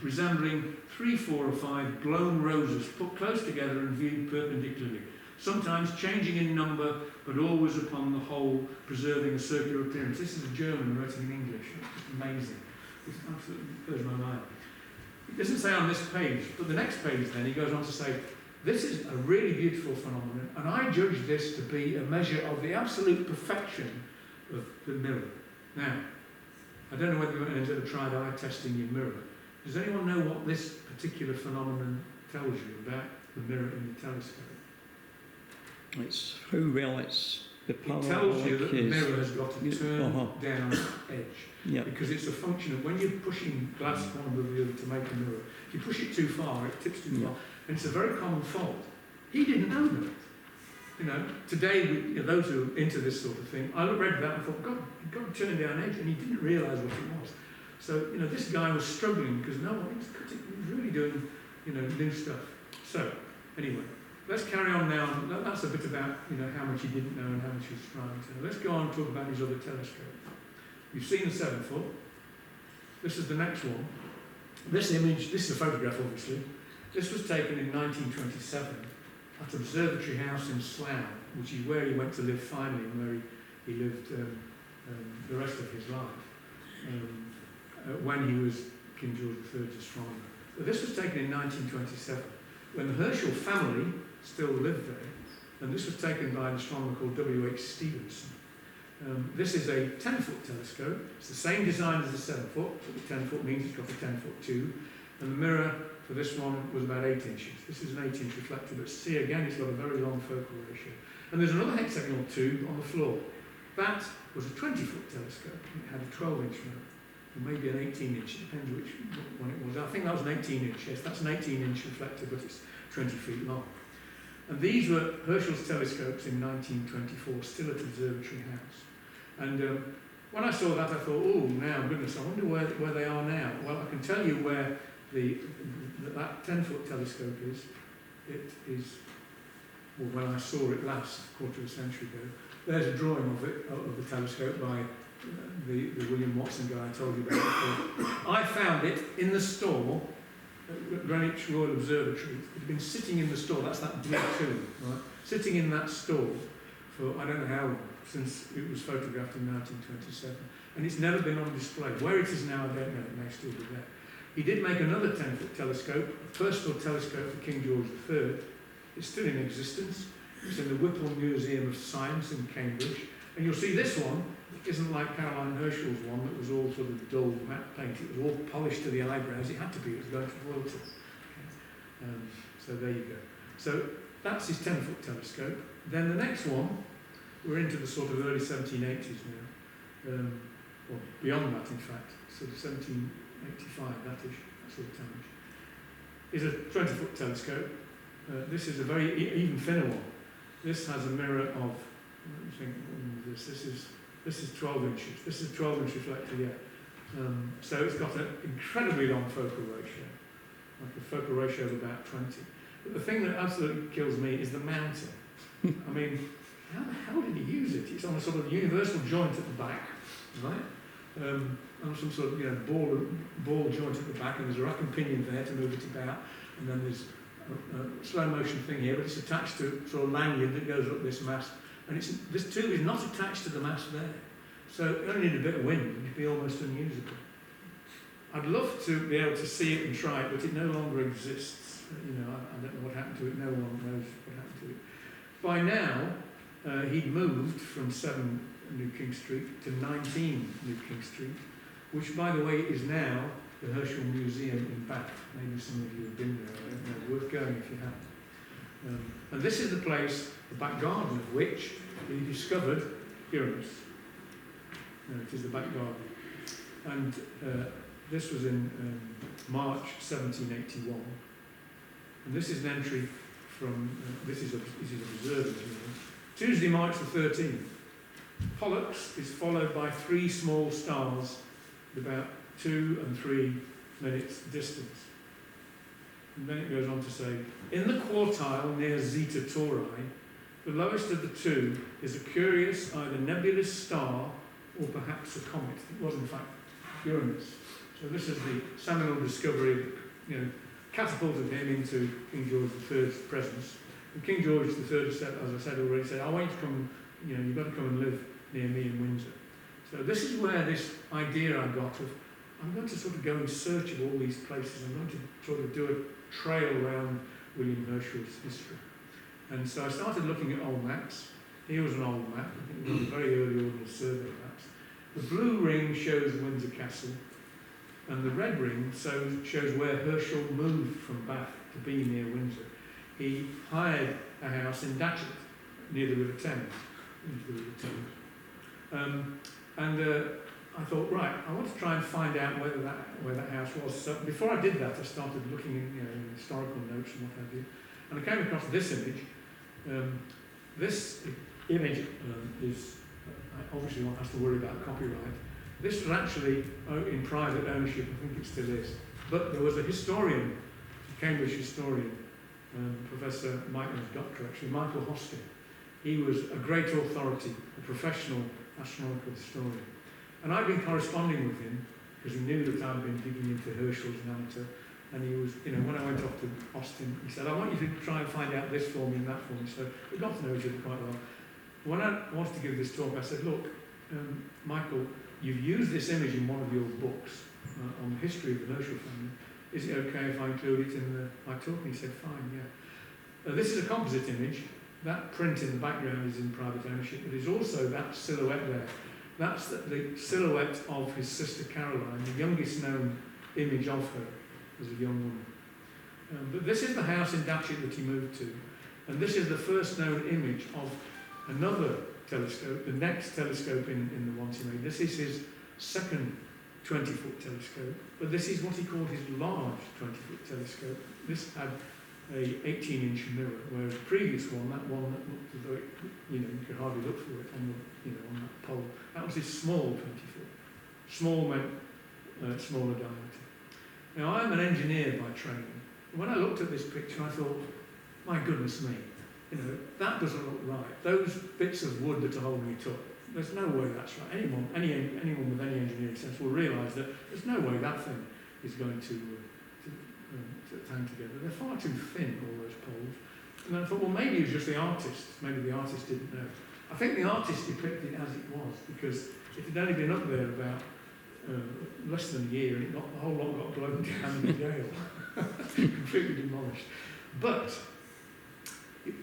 resembling 3, 4 or 5 blown roses put close together and viewed perpendicularly, sometimes changing in number, but always upon the whole preserving a circular appearance. This is a German who wrote it in English. It's just amazing. It absolutely blows my mind. It doesn't say on this page, but the next page then he goes on to say, this is a really beautiful phenomenon, and I judge this to be a measure of the absolute perfection of the mirror. Now, I don't know whether you've ever tried eye testing your mirror. Does anyone know what this particular phenomenon tells you about the mirror in the telescope? It's how well it's the It tells you that the mirror has got to turn down edge. Because it's a function of when you're pushing glass one above the other to make a mirror, if you push it too far, it tips too far. And it's a very common fault. He didn't know that. Today, those who are into this sort of thing, I read that and thought, God, you've got to turn down edge, and he didn't realise what it was. So, this guy was struggling because no one was cutting, he was really doing, new stuff. So, anyway. Let's carry on now. That's a bit about, how much he didn't know and how much he was striving to know. Let's go on and talk about his other telescope. You've seen the 7-foot. This is the next one. This image, this is a photograph, obviously. This was taken in 1927 at Observatory House in Slough, which is where he went to live finally and where he lived the rest of his life when he was King George III's astronomer. But this was taken in 1927 when the Herschel family still lived there, and this was taken by an astronomer called W.H. Stevenson. This is a 10-foot telescope. It's the same design as the 7-foot, but the 10-foot means it's got a 10-foot tube, and the mirror for this one was about 8 inches. This is an 8-inch reflector, but see again, it's got a very long focal ratio. And there's another hexagonal tube on the floor. That was a 20-foot telescope. It had a 12-inch mirror, or maybe an 18-inch, it depends which one it was. I think that was an 18-inch, yes, that's an 18-inch reflector, but it's 20 feet long. And these were Herschel's telescopes in 1924, still at Observatory House. And when I saw that, I thought, oh, now, goodness, I wonder where they are now. Well, I can tell you where that 10-foot telescope is, well, when I saw it last, a quarter of a century ago, there's a drawing of it, of the telescope by the William Watson guy I told you about before. I found it in the store at Greenwich Royal Observatory. It had been sitting in the store, that's that blue tomb, right? Sitting in that store for I don't know how long, since it was photographed in 1927. And it's never been on display. Where it is now, I don't know, it may still be there. He did make another 10-foot telescope, a personal telescope for King George III. It's still in existence. It's in the Whipple Museum of Science in Cambridge. And you'll see this one isn't like Caroline Herschel's one that was all sort of dull matte paint. It was all polished to the eyebrows. It had to be. It was going to royalty. Okay. So there you go. So that's his 10-foot telescope. Then the next one, we're into the sort of early 1780s now. Well, beyond that, in fact, sort of 1785, that-ish, that sort of time. Is a 20-foot telescope. This is a very even thinner one. This has a mirror of, let me think, this is 12 inches. This is a 12-inch reflector, yeah. So it's got an incredibly long focal ratio, like a focal ratio of about 20. But the thing that absolutely kills me is the mounting. I mean, how the hell did he use it? It's on a sort of universal joint at the back, right? On some sort of ball joint at the back, and there's a rack and pinion there to move it about, and then there's a slow motion thing here, but it's attached to sort of lanyard that goes up this mast, and this tube is not attached to the mast there, so it only need a bit of wind and it'd be almost unusable. I'd love to be able to see it and try it, but it no longer exists. You know, I don't know what happened to it. No one knows what happened to it. By now, he'd moved from 7 New King Street to 19 New King Street, which, by the way, is now the Herschel Museum in Bath. Maybe some of you have been there. I don't know. Worth going if you haven't. And this is the place, the back garden of which he discovered Uranus. No, it is the back garden. And this was in March 1781. And this is an entry from, this is observed, Tuesday, March the 13th. Pollux is followed by 3 small stars at about 2 and 3 minutes distance. And then it goes on to say, in the quartile near Zeta Tauri, the lowest of the 2 is a curious, either nebulous star or perhaps a comet. It was in fact Uranus. So this is the seminal discovery that, catapulted him into King George III's presence. And King George III said, as I said already, said, I want you to come, you've got to come and live near me in Windsor. So this is where this idea I got of, I'm going to sort of go in search of all these places. I'm going to sort of do a trail around William Herschel's history. And so I started looking at old maps. Here was an old map, I think it was a very early Ordnance Survey maps. The blue ring shows Windsor Castle, and the red ring shows where Herschel moved from Bath to be near Windsor. He hired a house in Datchet, near the River Thames, I thought, right, I want to try and find out where that house was. So before I did that, I started looking in historical notes and what have you, and I came across this image. This image is obviously one has to worry about copyright. This was actually in private ownership. I think it still is. But there was a historian, a Cambridge historian, Professor Michael's doctor actually, Michael Hosking. He was a great authority, a professional astronomical historian. And I've been corresponding with him because he knew that I'd been digging into Herschel as an amateur. And he was, when I went off to Austin, he said, I want you to try and find out this for me and that for me. So we got to know each other quite well. When I wanted to give this talk, I said, look, Michael, you've used this image in one of your books on the history of the Herschel family. Is it okay if I include it in my talk? And he said, fine, yeah. This is a composite image. That print in the background is in private ownership. But there's also that silhouette there. That's the silhouette of his sister Caroline, the youngest known image of her as a young woman. But this is the house in Datchet that he moved to. And this is the first known image of another telescope, the next telescope in the ones he made. This is his second 20-foot telescope, but this is what he called his large 20-foot telescope. This had a 18-inch mirror, whereas the previous one, that one that looked as though it, you could hardly look for it on the, on that pole, that was his small 20-foot. Small meant smaller diameter. Now, I'm an engineer by training. When I looked at this picture, I thought, my goodness me, that doesn't look right. Those bits of wood that are holding it up, there's no way that's right. Anyone with any engineering sense will realise that there's no way that thing is going to hang together. They're far too thin, all those poles. And I thought, well, maybe it was just the artist. Maybe the artist didn't know. I think the artist depicted it as it was, because it had only been up there about less than a year, and the whole lot got blown down in the gale. Completely demolished. But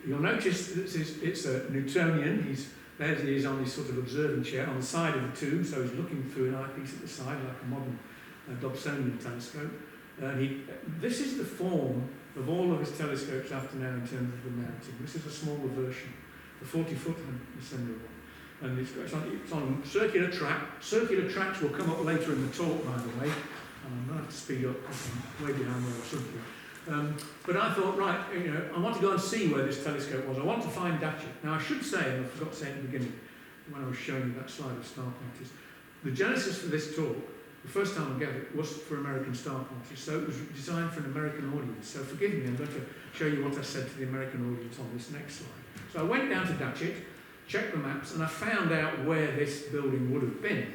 you'll notice that it's a Newtonian. There he is on his sort of observing chair on the side of the tube, so he's looking through an eyepiece at the side, like a modern Dobsonian telescope. This is the form of all of his telescopes after now in terms of the mounting. This is a smaller version, the 40-foot December one. And it's on circular track. Circular tracks will come up later in the talk, by the way. I'm going to have to speed up because I'm way behind where I should be. But I thought, right, I want to go and see where this telescope was. I want to find Datchet. Now, I should say, and I forgot to say at the beginning, when I was showing you that slide of star parties, the genesis for this talk, the first time I gave it, was for American star parties. So it was designed for an American audience. So forgive me, I'm going to show you what I said to the American audience on this next slide. So I went down to Datchet, checked the maps, and I found out where this building would have been.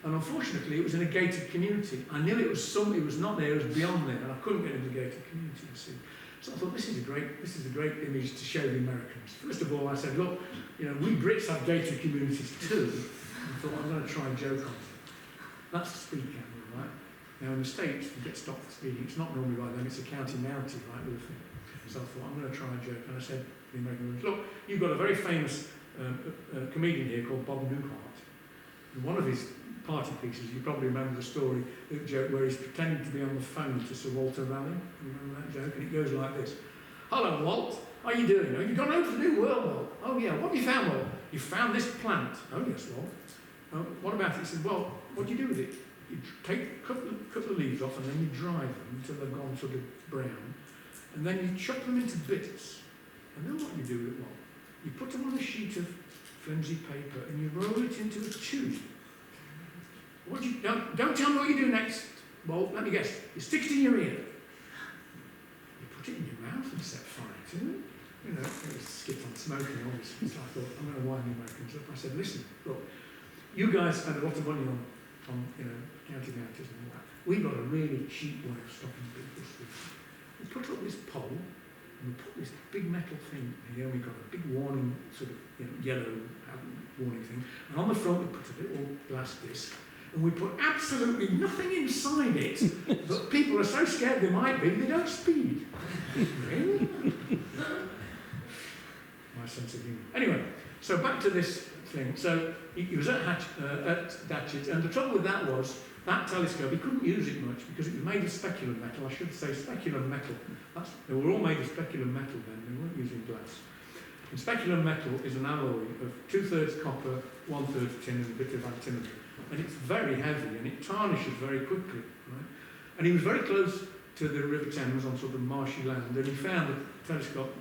And unfortunately, it was in a gated community. I knew it was not there, it was beyond there, and I couldn't get into the gated community, you see. So I thought, this is a great image to show the Americans. First of all, I said, look, we Brits have gated communities too. And I thought, I'm going to try and joke on it. That's the speed camera, right? Now, in the States, you get stopped for speeding. It's not normally like that, it's a county mounted, right, little thing. So I thought, I'm going to try and joke. And I said to the Americans, look, you've got a very famous comedian here called Bob Newhart. And one of his party pieces, you probably remember the story, the joke where he's pretending to be on the phone to Sir Walter Raleigh. You remember that joke? And it goes like this. Hello, Walt. How are you doing? Have you gone over to the New World, Walt? Oh, yeah. What have you found, Walt? You found this plant. Oh, yes, Walt. What about it? He said, well, what do you do with it? You cut the leaves off and then you dry them until they've gone sort of brown. And then you chop them into bits. And then what do you do with it, Walt? You put them on a sheet of flimsy paper and you roll it into a tube. Don't tell me what you do next. Well, let me guess. You stick it in your ear. You put it in your mouth and set fire to it. It skip on smoking, obviously. So I thought, I'm going to wind the Americans up. I said, listen, look, you guys spend a lot of money on county mountains and all that. We've got a really cheap way of stopping people speeding. We put up this pole and we put this big metal thing here. We've got a big warning, sort of yellow warning thing. And on the front we put a little glass disc. And we put absolutely nothing inside it, but people are so scared they might be, they don't speed. Really? My sense of humour. Anyway, so back to this thing. So he was at Datchet, and the trouble with that was, that telescope, he couldn't use it much because it was made of speculum metal. I should say speculum metal. They were all made of speculum metal then, they weren't using glass. And speculum metal is an alloy of 2/3 copper, 1/3 tin, and a bit of antimony. And it's very heavy and it tarnishes very quickly, right? And he was very close to the River Thames on sort of marshy land, and he found the telescope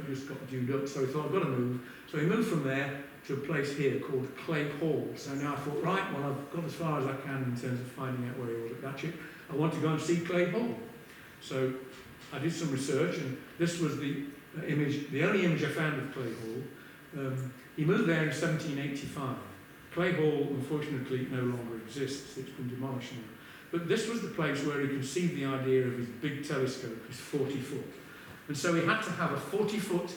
just got dewed up, so he thought, I've got to move. So he moved from there to a place here called Clay Hall. So now I thought, right, well, I've got as far as I can in terms of finding out where he was at Datchet. I want to go and see Clay Hall. So I did some research, and this was the only image I found of Clay Hall. He moved there in 1785. Clay Hall, unfortunately, no longer exists. It's been demolished now. But this was the place where he conceived the idea of his big telescope, his 40-foot. And so he had to have a 40-foot,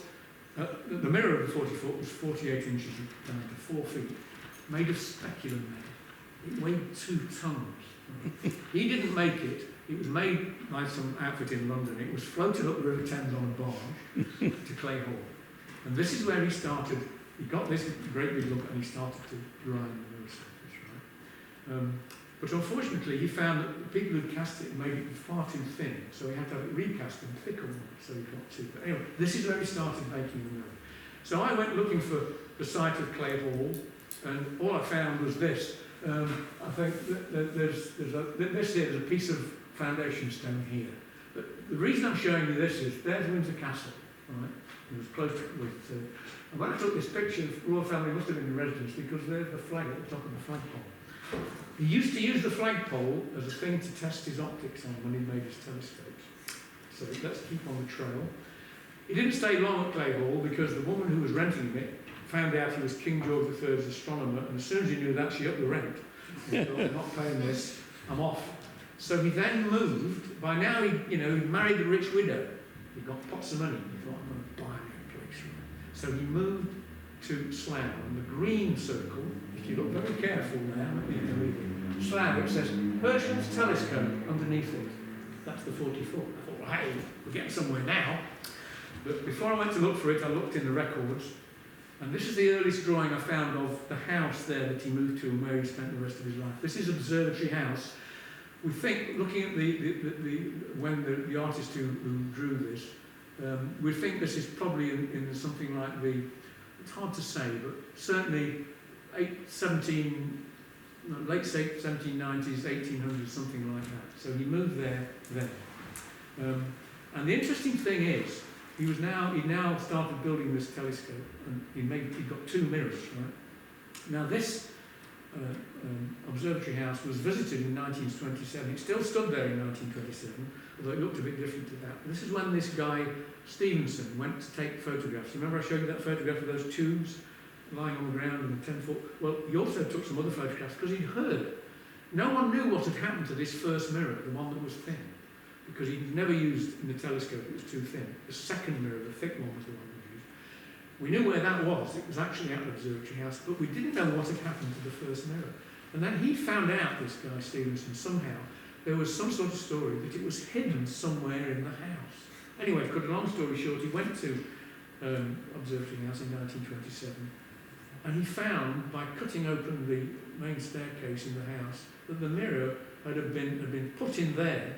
the mirror of the 40-foot was 48 inches down to 4 feet, made of speculum metal. It weighed 2 tons. He didn't make it. It was made by some outfit in London. It was floated up the River Thames on a barge to Clay Hall. And this is where he started. He got this great big look and he started to grind the mirror surface, right? But unfortunately, he found that the people who cast it made it far too thin, so he had to have it recast and thicker one, so he got two. But anyway, this is where he started making the mirror. So I went looking for the site of Clay Hall, and all I found was this. I think there's a piece of foundation stone here. But the reason I'm showing you this is, there's Windsor Castle, right? It was close to it. And when I took this picture, the royal family must have been in residence because there's the flag at the top of the flagpole. He used to use the flagpole as a thing to test his optics on when he made his telescopes. So let's keep on the trail. He didn't stay long at Clay Hall because the woman who was renting him it found out he was King George III's astronomer, and as soon as he knew that, she upped the rent. He thought, I'm not paying this, I'm off. So he then moved. By now, he'd married a rich widow. He got pots of money. He thought, I'm going to buy me a place. So he moved to Slough, and the green circle, if you look very careful now, Slough, it says Herschel's telescope underneath it. That's the 44. I thought, well, hey, we're getting somewhere now. But before I went to look for it, I looked in the records, and this is the earliest drawing I found of the house there that he moved to and where he spent the rest of his life. This is Observatory House. We think, looking at the artist who drew this, we think this is probably in something like it's hard to say, but certainly late 1790s, 1800s, something like that. So he moved there then. And the interesting thing is, he now started building this telescope, and he got 2 mirrors, right? Now this observatory house was visited in 1927. It still stood there in 1927, although it looked a bit different to that. This is when this guy, Stevenson, went to take photographs. Remember I showed you that photograph of those tubes lying on the ground in a 10-foot... Well, he also took some other photographs because he'd heard. No one knew what had happened to this first mirror, the one that was thin, because he'd never used in the telescope, it was too thin. The second mirror, the thick one, was the one we used. We knew where that was. It was actually at the observatory house, but we didn't know what had happened to the first mirror. And then he found out, this guy Stevenson, somehow, there was some sort of story that it was hidden somewhere in the house. Anyway, cut a long story short, he went to Observatory House in 1927, and he found, by cutting open the main staircase in the house, that the mirror had been put in there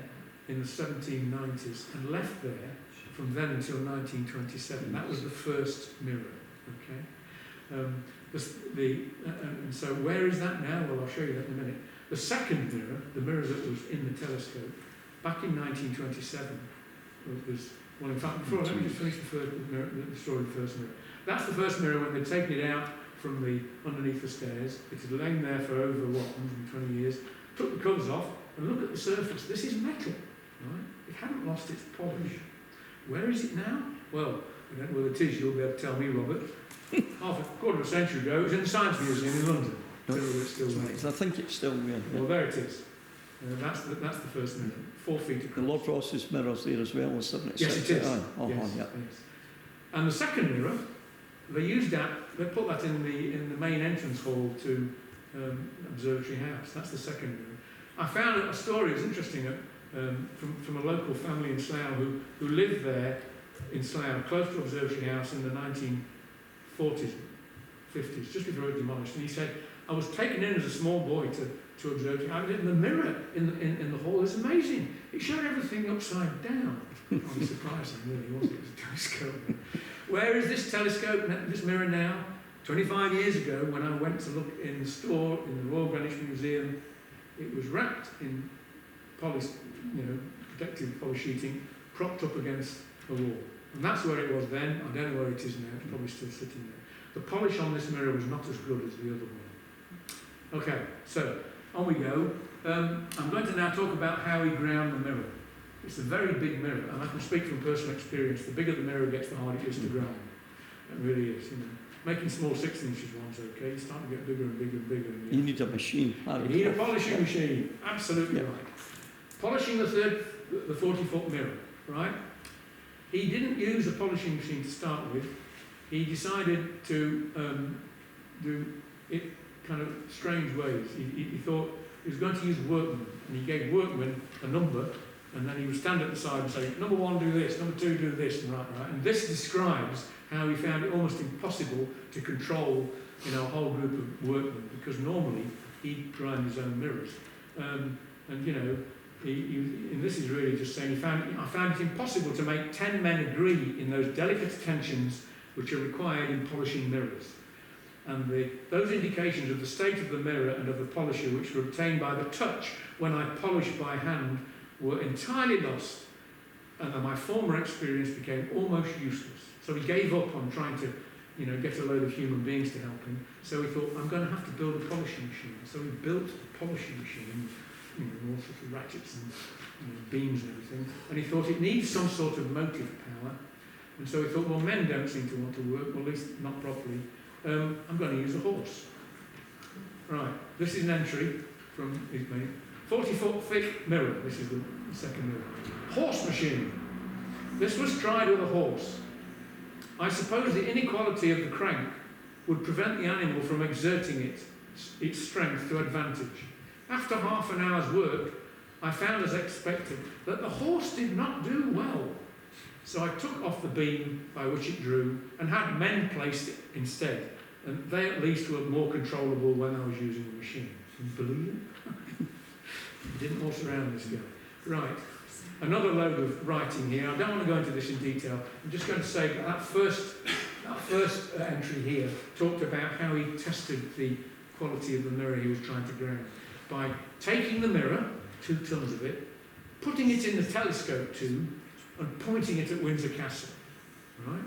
in the 1790s and left there from then until 1927. That was the first mirror. Okay. And so where is that now? Well, I'll show you that in a minute. The second mirror, the mirror that was in the telescope, back in 1927, was, well, in fact, before, let me just finish the story of the first mirror. That's the first mirror when they'd taken it out from underneath the stairs. It had lain there for over, 120 years. Took the covers off, and look at the surface. This is metal, right? It hadn't lost its polish. Where is it now? Well, I don't know where it is, you'll be able to tell me, Robert. Quarter of a century ago, it was in the Science Museum in London. It's still there. I think it's still there. Well, there it is. That's the first mirror, 4 feet across. The Lord Ross's mirror's there as well, isn't it? Yes, it is. Yes. Yes. And the second mirror, they put that in the main entrance hall to Observatory House. That's the second mirror. I found a story, it's interesting, from a local family in Slough who lived there in Slough, close to Observatory House in the 1940s, 50s, just before it was demolished. And he said, I was taken in as a small boy to Observatory House, and the mirror in the hall is amazing. It showed everything upside down. Rather surprising, really, wasn't it? It was a telescope. Where is this telescope, this mirror now? 25 years ago, when I went to look in the store in the Royal Greenwich Museum, it was wrapped in protective polish sheeting, propped up against a wall. And that's where it was then. I don't know where it is now. It's probably still sitting there. The polish on this mirror was not as good as the other one. Okay, so on we go. I'm going to now talk about how he ground the mirror. It's a very big mirror, and I can speak from personal experience. The bigger the mirror gets, the harder it is to ground. It really is. Making small 6-inch ones okay. You start to get bigger and bigger and bigger. And you need a machine. You need a polishing machine. Absolutely right. Polishing the 40-foot mirror, right? He didn't use a polishing machine to start with. He decided to do it kind of strange ways. He thought he was going to use workmen, and he gave workmen a number, and then he would stand at the side and say, number 1 do this, number 2 do this, and right. And this describes how he found it almost impossible to control a whole group of workmen, because normally he'd grind his own mirrors. And this is really just saying, I found it impossible to make 10 men agree in those delicate attentions which are required in polishing mirrors. And those indications of the state of the mirror and of the polisher, which were obtained by the touch when I polished by hand, were entirely lost, and my former experience became almost useless. So he gave up on trying to get a load of human beings to help him. So he thought, I'm going to have to build a polishing machine. So he built a polishing machine, all sorts of ratchets and beams and everything. And he thought it needs some sort of motive power. And so he thought, well, men don't seem to want to work, or at least not properly. I'm going to use a horse. Right, this is an entry from his mate. 40-foot thick mirror. This is the second mirror. Horse machine. This was tried with a horse. I suppose the inequality of the crank would prevent the animal from exerting its strength to advantage. After half an hour's work, I found, as expected, that the horse did not do well. So I took off the beam by which it drew and had men placed it instead. And they at least were more controllable when I was using the machine. Can you believe it? He didn't horse around, this guy. Right. Another load of writing here. I don't want to go into this in detail. I'm just going to say that first entry here talked about how he tested the quality of the mirror he was trying to ground by taking the mirror, 2 tons of it, putting it in the telescope tube and pointing it at Windsor Castle. Right?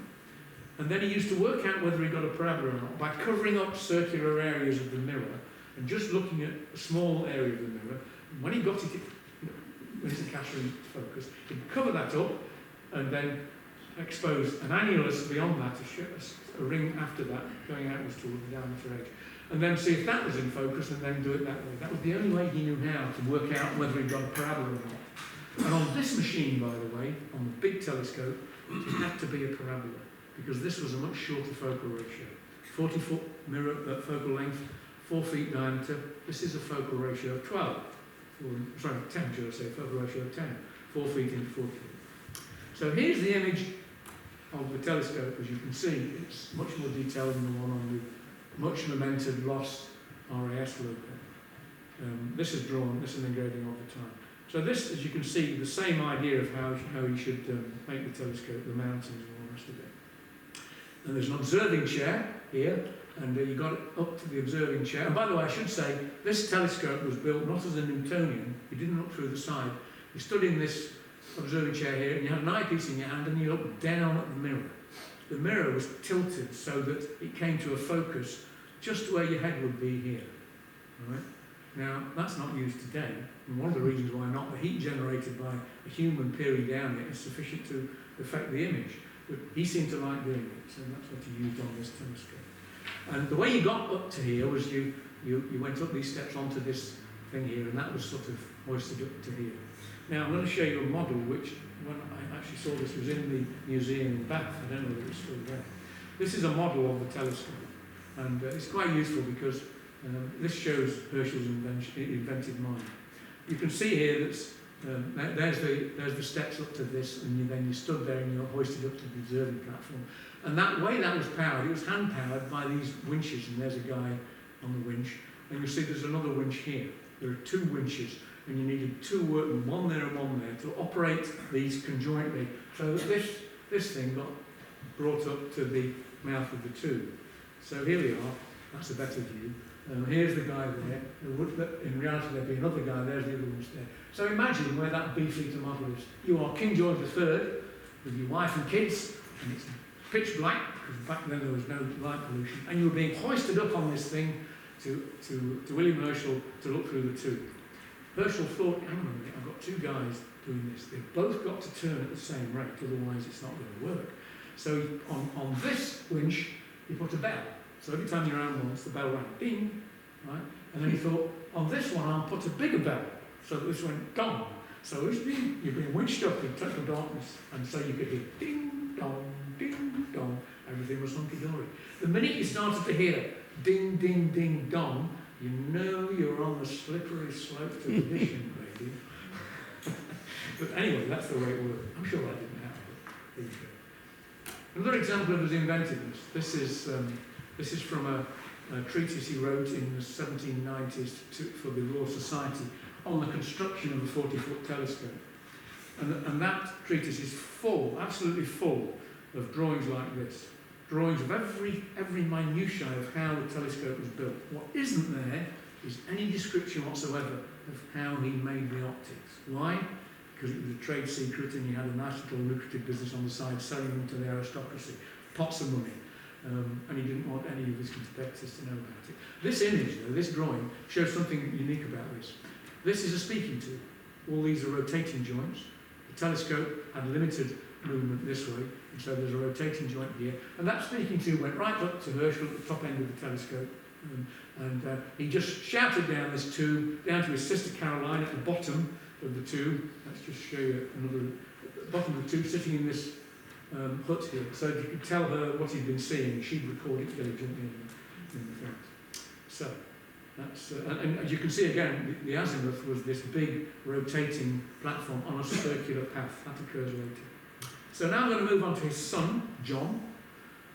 And then he used to work out whether he got a parabola or not by covering up circular areas of the mirror and just looking at a small area of the mirror. And when he got it, Windsor Castle in focus, he'd cover that up and then expose an annulus beyond that, a ring after that, going outwards toward the diameter edge. And then see if that was in focus and then do it that way. That was the only way he knew how to work out whether he got a parabola or not. And on this machine, by the way, on the big telescope, it had to be a parabola, because this was a much shorter focal ratio. 40-foot mirror focal length, 4 feet diameter. This is a focal ratio of 12. 10, should I say, focal ratio of 10. 4 feet into 40 feet. So here's the image of the telescope. As you can see, it's much more detailed than the one on the much lamented lost RAS logo. This is drawn, this is an engraving of the time. So this, as you can see, the same idea of how you should make the telescope, the mountains and all the rest of it. And there's an observing chair here, and you got it up to the observing chair. And by the way, I should say, this telescope was built not as a Newtonian. You didn't look through the side. You stood in this observing chair here, and you had an eyepiece in your hand, and you looked down at the mirror. The mirror was tilted so that it came to a focus just where your head would be here. All right? Now, that's not used today, and one of the reasons why not, the heat generated by a human peering down it is sufficient to affect the image. But he seemed to like doing it, so that's what he used on this telescope. And the way you got up to here was you went up these steps onto this thing here, and that was sort of hoisted up to here. Now, I'm going to show you a model which, when I actually saw this, was in the museum in Bath. I don't know whether it's still there. This is a model of the telescope, and it's quite useful because this shows Herschel's invented mind. You can see here that there's the steps up to this, and then you stood there and you're hoisted up to the observing platform. And that way that was powered, it was hand powered by these winches, and there's a guy on the winch. And you see there's another winch here. There are 2 winches, and you needed 2 workmen, one there and one there, to operate these conjointly, so that this thing got brought up to the mouth of the tube. So here we are. That's a better view. Here's the guy there. In reality, there'd be another guy. There's the other ones there. So imagine where that beefeater model is. You are King George III with your wife and kids, and it's pitch black, because back then there was no light pollution, and you were being hoisted up on this thing to William Herschel to look through the tube. Herschel thought, hang on a minute, I've got 2 guys doing this. They've both got to turn at the same rate, otherwise it's not going to work. So on this winch, he put a bell. So every time you ran once, the bell rang, ding, right? And then he thought, on this one, I'll put a bigger bell. So this went dong. So you're being winched up in total darkness, and so you could hear ding, dong, everything was hunky-dory. The minute you started to hear ding, ding, ding, dong, you know you're on the slippery slope to perdition, baby. But anyway, that's the way it worked. I'm sure that didn't happen. There you go. Another example of his inventiveness. This is from a treatise he wrote in the 1790s for the Royal Society on the construction of a 40-foot telescope. And that treatise is full, absolutely full, of drawings like this. Drawings of every minutiae of how the telescope was built. What isn't there is any description whatsoever of how he made the optics. Why? Because it was a trade secret, and he had a nice little lucrative business on the side selling them to the aristocracy. Pots of money. and he didn't want any of his competitors to know about it. This image, though, this drawing, shows something unique about this. This is a speaking tube. All these are rotating joints. The telescope had limited movement this way, and so there's a rotating joint here. And that speaking tube went right up to Herschel at the top end of the telescope. And he just shouted down this tube, down to his sister Caroline at the bottom of the tube. Let's just show you another, at the bottom of the tube, sitting in this hut here. So if you could tell her what he'd been seeing, she'd record it diligently in the front. So that's, and as you can see again, the azimuth was this big rotating platform on a circular path. That occurs later. So now I'm going to move on to his son, John,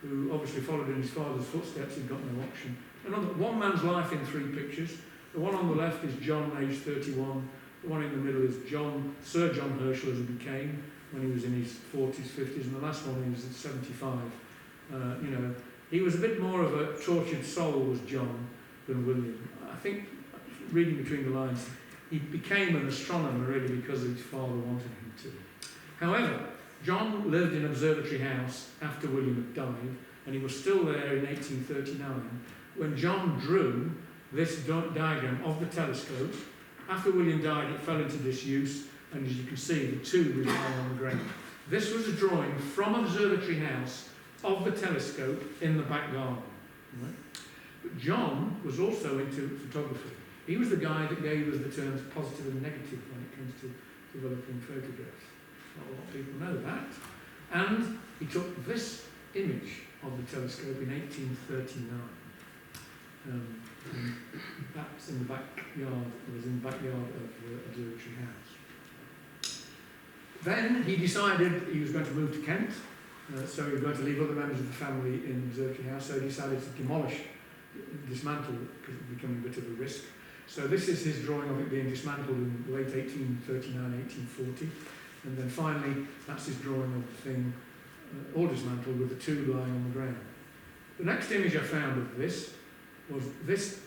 who obviously followed in his father's footsteps. He'd got no option. Another one man's life in 3 pictures. The one on the left is John, aged 31. The one in the middle is Sir John Herschel, as he became when he was in his 40s, 50s, and the last one he was at 75. You know, he was a bit more of a tortured soul, was John, than William. I think, reading between the lines, he became an astronomer really because his father wanted him to. However, John lived in Observatory House after William had died, and he was still there in 1839 when John drew this diagram of the telescope. After William died, it fell into disuse, and as you can see, the tube is now on the ground. This was a drawing from Observatory House of the telescope in the back garden. Right? But John was also into photography. He was the guy that gave us the terms positive and negative when it comes to developing photographs. Not a lot of people know that. And he took this image of the telescope in 1839. And that's in the backyard, it was in the backyard of the Observatory House. Then he decided he was going to move to Kent, so he was going to leave other members of the family in Observatory House, so he decided to dismantle it, because it was becoming a bit of a risk. So this is his drawing of it being dismantled in late 1839, 1840. And then finally, that's his drawing of the thing all dismantled with the tube lying on the ground. The next image I found of this was this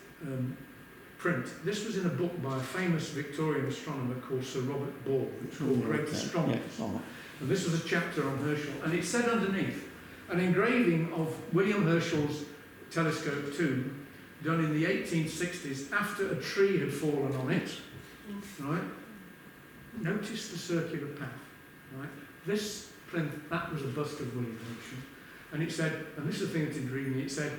print. This was in a book by a famous Victorian astronomer called Sir Robert Ball. It's called Great Astronomers. And this was a chapter on Herschel. And it said underneath, an engraving of William Herschel's telescope tube done in the 1860s after a tree had fallen on it. Right? Notice the circular path. Right? This print, that was a bust of William Herschel. And it said, and this is the thing that intrigued me, it said,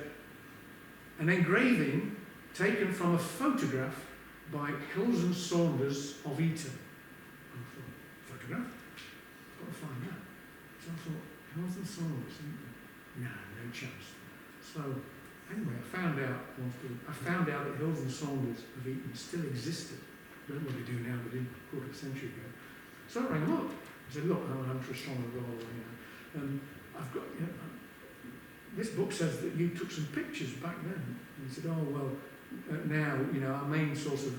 an engraving taken from a photograph by Hills and Saunders of Eton. I thought, photograph? I've got to find that. So I thought, Hills and Saunders, no chance. So anyway, I found out that Hills and Saunders of Eton still existed. I don't know what they do now, but in a quarter of a century ago. So I rang them up. I said, look, I'm an amateur astronomer, blah, blah, blah, I've got, this book says that you took some pictures back then. And he said, oh, well, now, our main source of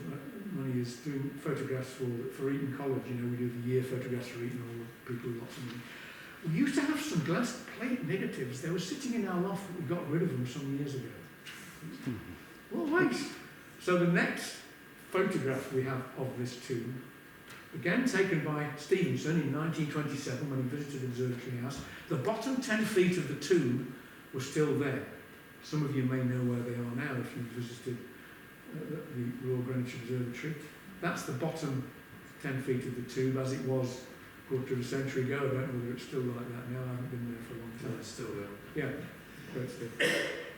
money is doing photographs for Eton College. We do the year photographs for Eton, all the people who got some money. We used to have some glass plate negatives. They were sitting in our loft, but we got rid of them some years ago. What a waste. So the next photograph we have of this tube, again taken by Stevenson in 1927 when he visited Observatory House, the bottom 10 feet of the tube were still there. Some of you may know where they are now if you've visited the Royal Greenwich Observatory. That's the bottom 10 feet of the tube as it was a quarter of a century ago. I don't know whether it's still like that now. I haven't been there for a long time. No, it's still there. Yeah, but still.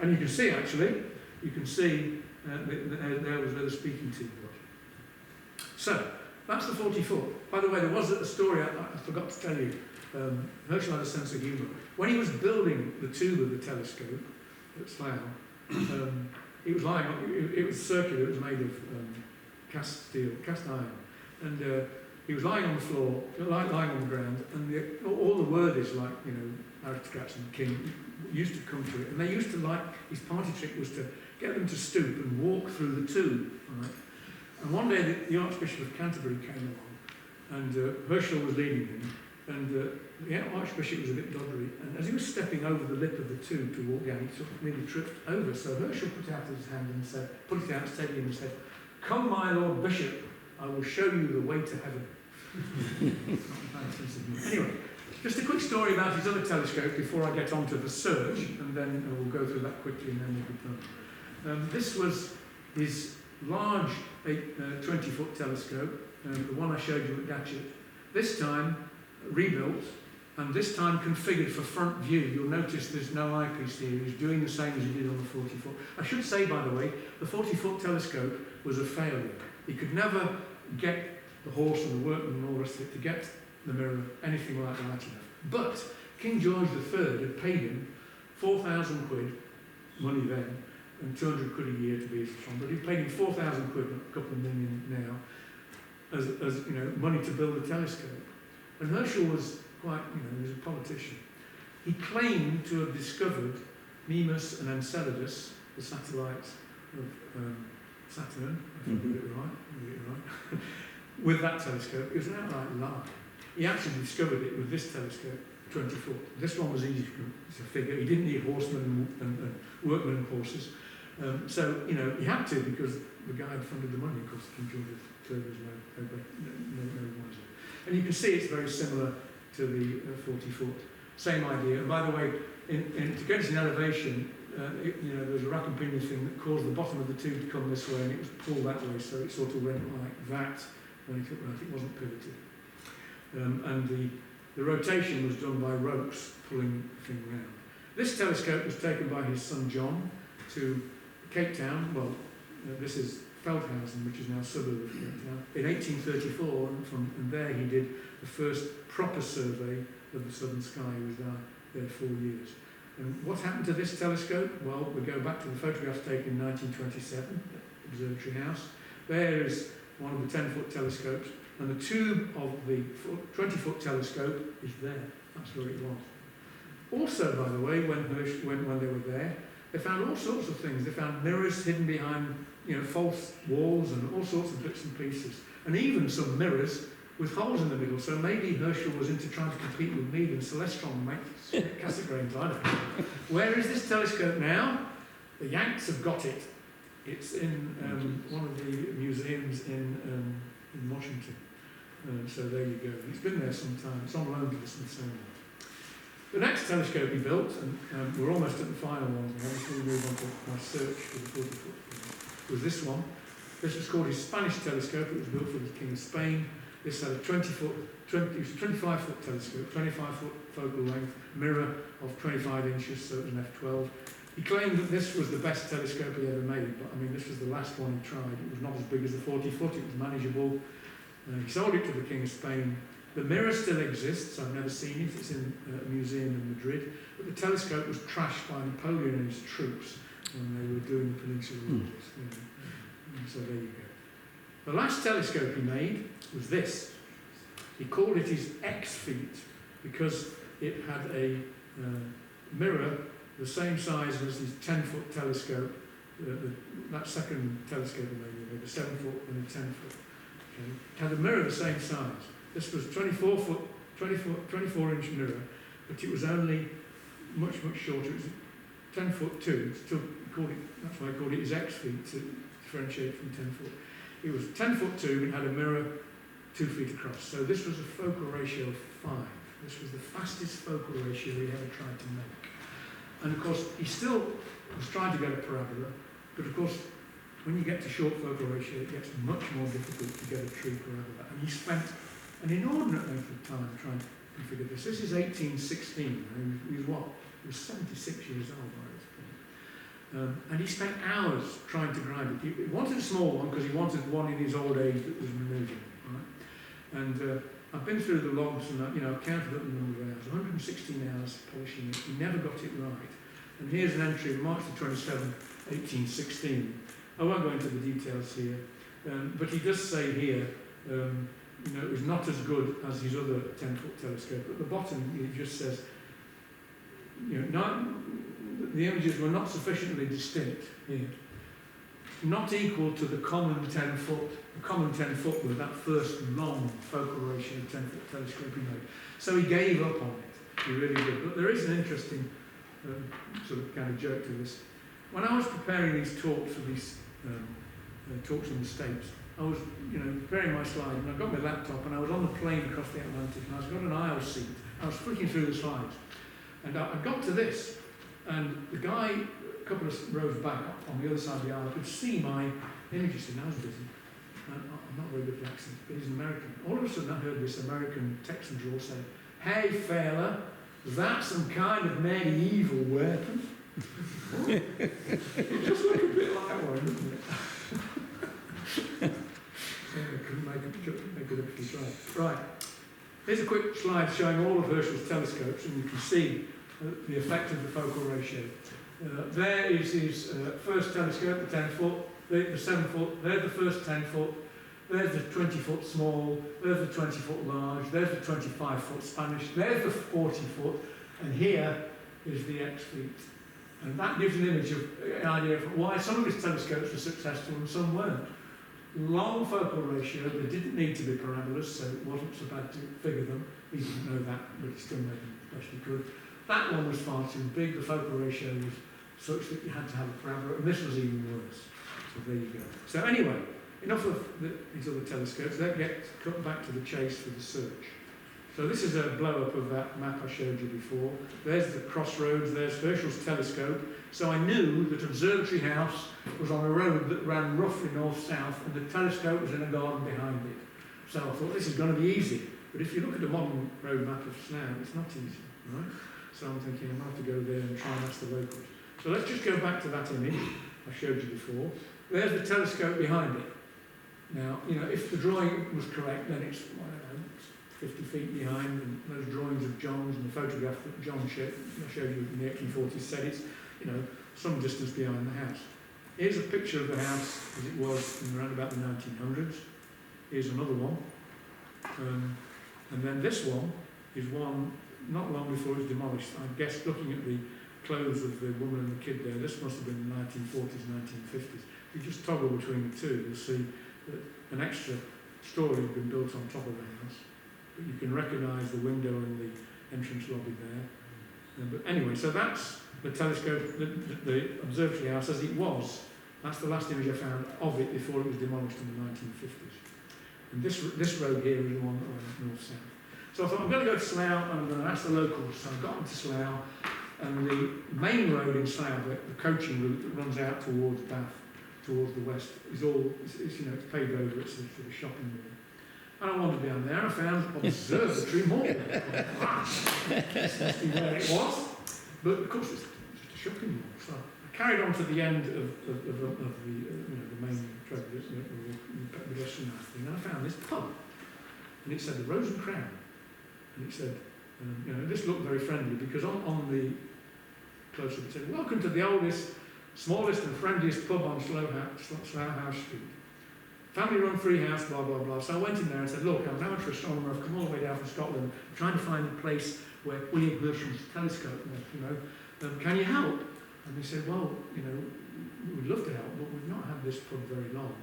And you can see actually, there was where the speaking tube was. So, that's the 44. By the way, there was a story I forgot to tell you. Herschel had a sense of humour. When he was building the tube of the telescope at Slough, it was lying. It was circular. It was made of cast iron, and he was lying on the floor, lying on the ground, and all the worthies, like aristocrats and king, used to come to it, and they used to like. His party trick was to get them to stoop and walk through the tube. Right? And one day the Archbishop of Canterbury came along, and Herschel was leading him, and the Archbishop was a bit doddery, and as he was stepping over the lip of the tube to walk down, he sort of nearly tripped over. So Herschel put out his hand and said, put it out steadily and said, "Come, my Lord Bishop, I will show you the way to heaven." Anyway, just a quick story. story about his other telescope before I get on to the search, and then we'll go through that quickly and then we'll be done. This was his large 20-foot telescope, the one I showed you at Datchet. This time rebuilt, and this time configured for front view. You'll notice there's no eyepiece here. He's doing the same as he did on the 40-foot. I should say, by the way, the 40-foot telescope was a failure. He could never get the horse and the workman and all the rest of it to get the mirror anything like that enough. But King George III had paid him 4,000 quid, money then, and 200 quid a year to be his son. But he paid him 4,000 quid, a couple of million now, as you know, money to build a telescope. And Herschel was quite, he was a politician. He claimed to have discovered Mimas and Enceladus, the satellites of Saturn, if I got it right, with that telescope. It was an outright lie. He actually discovered it with this telescope, 20-foot. This one was easy to figure. He didn't need horsemen and workmen and horses. So, he had to, because the guy had funded the money. Of course, King George III was no wiser. And you can see it's very similar to the 40-foot. Same idea. And by the way, to get it in elevation, there was a rack and pinion thing that caused the bottom of the tube to come this way, and it was pulled that way, so it sort of went like that when it took right. It wasn't pivoted. And the rotation was done by ropes pulling the thing round. This telescope was taken by his son John to Cape Town. Well, this is Feldhausen, which is now a suburb of Cape Town, in 1834, and there he did the first proper survey of the southern sky. He was there 4 years. And what happened to this telescope? Well, we go back to the photographs taken in 1927 at Observatory House. There is one of the 10-foot telescopes, and the tube of the 20-foot telescope is there. That's where it was. Also, by the way, when they were there, they found all sorts of things. They found mirrors hidden behind, false walls and all sorts of bits and pieces, and even some mirrors with holes in the middle. So maybe Herschel was into trying to compete with Meade and Celestron and make Cassegrains. I don't know. Where is this telescope now? The Yanks have got it. It's in one of the museums in Washington. So there you go. It's been there some time. It's on loan to the Smithsonian. The next telescope he built, and we're almost at the final one now before we move on to my search for the 40-foot, was this one. This was called his Spanish telescope. It was built for the King of Spain. This had a 25-foot telescope, 25-foot focal length, mirror of 25 inches, so it was an f12. He claimed that this was the best telescope he ever made, but this was the last one he tried. It was not as big as the 40-foot, it was manageable. He sold it to the King of Spain. The mirror still exists. I've never seen it. It's in a museum in Madrid. But the telescope was trashed by Napoleon and his troops when they were doing the Peninsular Wars. So there you go. The last telescope he made was this. He called it his X-feet because it had a mirror the same size as his 10-foot telescope. That second telescope he made, the 7-foot and the 10-foot. Okay. It had a mirror the same size. This was 24-inch mirror, but it was only much shorter. It was 10-foot too. That's why I called it his X-feet, to differentiate from 10-foot. It was 10-foot tube and had a mirror 2 feet across. So this was a focal ratio of 5. This was the fastest focal ratio he ever tried to make. And of course, he still was trying to get a parabola, but of course, when you get to short focal ratio, it gets much more difficult to get a true parabola. And he spent an inordinate length of time trying to configure this. This is 1816. He was what? He was 76 years old by this point. And he spent hours trying to grind it. He wanted a small one because he wanted one in his old age that was moving. Right? And I've been through the logs and I've counted up the number of hours. 116 hours polishing it. He never got it right. And here's an entry of March the 27th, 1816. I won't go into the details here, but he does say here, it was not as good as his other 10-foot telescope. At the bottom, it just says, the images were not sufficiently distinct here. Not equal to the common 10-foot. The common 10-foot was that first long focal ratio 10-foot telescope he made. So he gave up on it. He really did. But there is an interesting sort of kind of joke to this. When I was preparing these talks for these talks in the States, I was, preparing my slide, and I got my laptop, and I was on the plane across the Atlantic, and I was got an aisle seat I was flicking through the slides, and I got to this, and the guy, a couple of rows back on the other side of the aisle, could see my images, and I was busy. I'm not very good at accents, but he's an American. All of a sudden I heard this American Texan drawl say, "Hey fella, is that some kind of medieval weapon?" It just looked a bit like one, didn't it? I couldn't make it up if you tried. Right, here's a quick slide showing all of Herschel's telescopes, and you can see the effect of the focal ratio. There is his first telescope, the 10-foot, the 7-foot, there's the first 10-foot, there's the 20-foot small, there's the 20-foot large, there's the 25-foot Spanish, there's the 40-foot, and here is the X-feet. And that gives an image of an idea of why some of his telescopes were successful and some weren't. Long focal ratio, they didn't need to be parabolas, so it wasn't so bad to figure them. He didn't know that, but he still made them the best he could. That one was far too big, the focal ratio was such that you had to have a parabola, and this was even worse. So there you go. So anyway, enough of these other telescopes. Let's get cut back to the chase for the search. So this is a blow-up of that map I showed you before. There's the crossroads, there's Herschel's telescope. So I knew that Observatory House was on a road that ran roughly north-south, and the telescope was in a garden behind it. So I thought, this is going to be easy. But if you look at a modern road map of Slough, it's not easy, right? So I'm thinking, I'm going to have to go there and try and ask the locals. So let's just go back to that image I showed you before. There's the telescope behind it. Now, you know, if the drawing was correct, then it's, I don't know, 50 feet behind, and those drawings of John's and the photograph that John showed you in the 1840s said it's, you know, some distance behind the house. Here's a picture of the house as it was in around about the 1900s. Here's another one. And then this one is one not long before it was demolished. I guess looking at the clothes of the woman and the kid there, this must have been the 1940s, 1950s. If you just toggle between the two, you'll see that an extra story had been built on top of the house. But you can recognise the window and the entrance lobby there. But anyway, so that's the telescope, the observatory house as it was. That's the last image I found of it before it was demolished in the 1950s. And this road here is the one that went north-south. So I thought, I'm going to go to Slough and I'm going to ask the locals. So I got into Slough, and the main road in Slough, the coaching route that runs out towards Bath, towards the west, is all, it's you know, it's paved over, it's a sort of shopping mall. And I wandered down there and I found Observatory Mall. This must be where it was. But of course it's just a shopping mall. So I carried on to the end of the you know, the main road, the pedestrian thing, and I found this pub. And it said the Rose and Crown. And it said, you know, this looked very friendly because on the close-up it said, "Welcome to the oldest, smallest and friendliest pub on Slough House Street. Family-run free house, blah, blah, blah." So I went in there and said, "Look, I'm an amateur astronomer, I've come all the way down from Scotland, I'm trying to find the place where William Herschel's telescope was, you know, can you help?" And they said, "Well, you know, we'd love to help, but we've not had this pub very long.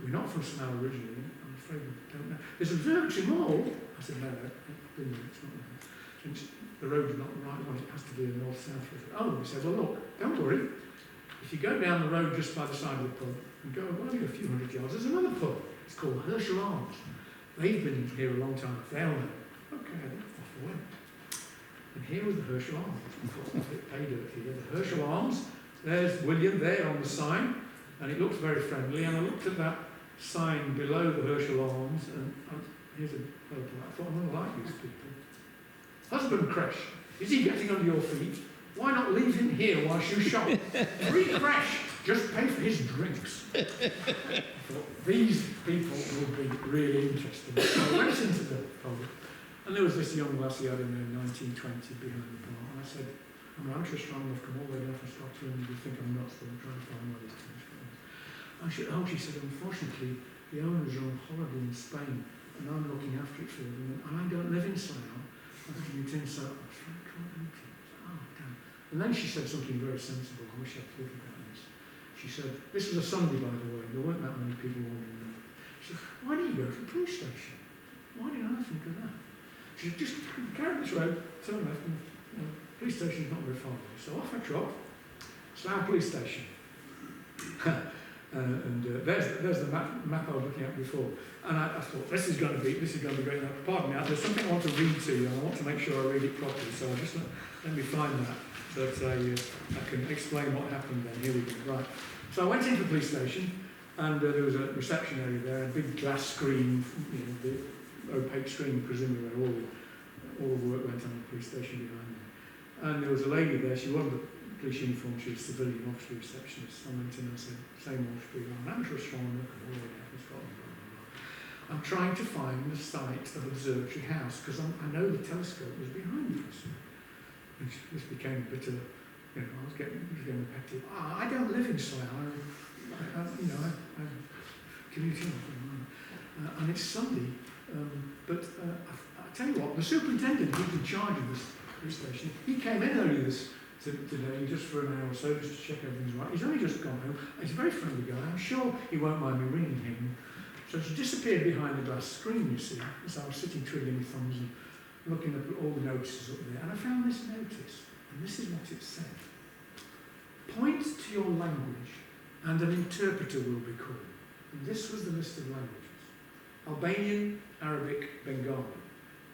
We're not from Slough originally, I'm afraid we don't know. There's Observatory Mall." I said, "No, it's not there. Since the road's not the right one, it has to be a north-south road." "Oh," he said, "well, look, don't worry. If you go down the road just by the side of the pub, and go only a few hundred yards, there's another pub. It's called Herschel Arms. They've been here a long time. They'll know." Okay, off I went. And here was the Herschel Arms. I thought, a bit pay dirt here. The Herschel Arms. There's William there on the sign, and it looks very friendly. And I looked at that sign below the Herschel Arms, and here's a photo. I thought, I'm going to like these people. "Husband crash. Is he getting under your feet? Why not leave him here whilst you shop? Free crash. Just pay for his drinks." I thought, these people would be really interesting. So I went into the pub, and there was this young lassie, I don't know, 19, 20, behind the bar. And I said, "I'm an amateur astronomer, I've come all the way down from Scotland. You think I'm nuts, but I'm trying to find one of these telescopes." And she said, "Unfortunately, the owners are on holiday in Spain, and I'm looking after it for them, and I don't live in Slough. I live in so I was trying to oh, damn." And then she said something very sensible. I wish I'd thought about this. She said, this was a Sunday, by the way, there weren't that many people wandering around. She said, "Why don't you go to the police station?" "Why did I think of that?" She said, "Just carry this road, turn left, and you know, police station's not very far away." So off I trot, Slough police station. There's the map I was looking at before. And I thought, this is going to be great. Now, pardon me, there's something I want to read to you, and I want to make sure I read it properly, so just let me find that, so that I can explain what happened then. Here we go. Right. So I went into the police station, and there was a reception area there, a big glass screen, the opaque screen, presumably where all the work went on in the police station behind me. And there was a lady there, she wasn't a police uniform, she was a civilian, obviously receptionist. I went in and said, same old spiel, I'm amateur astronomer, all the way down from Scotland, blah, blah, blah. I'm trying to find the site of Observatory House, because I know the telescope was behind us. And this became a bit of, I was getting repetitive. I don't live in Slough, I'm commuting, and it's Sunday, but I tell you what, the superintendent who's in charge of this police station, he came in early today just for an hour or so, just to check everything's right. He's only just gone home. He's a very friendly guy. I'm sure he won't mind me ringing him. So she disappeared behind the glass screen, you see, as I was sitting twiddling my thumbs and looking at all the notices up there. And I found this notice, and this is what it said. Point to your language, and an interpreter will be called. And this was the list of languages. Albanian, Arabic, Bengali,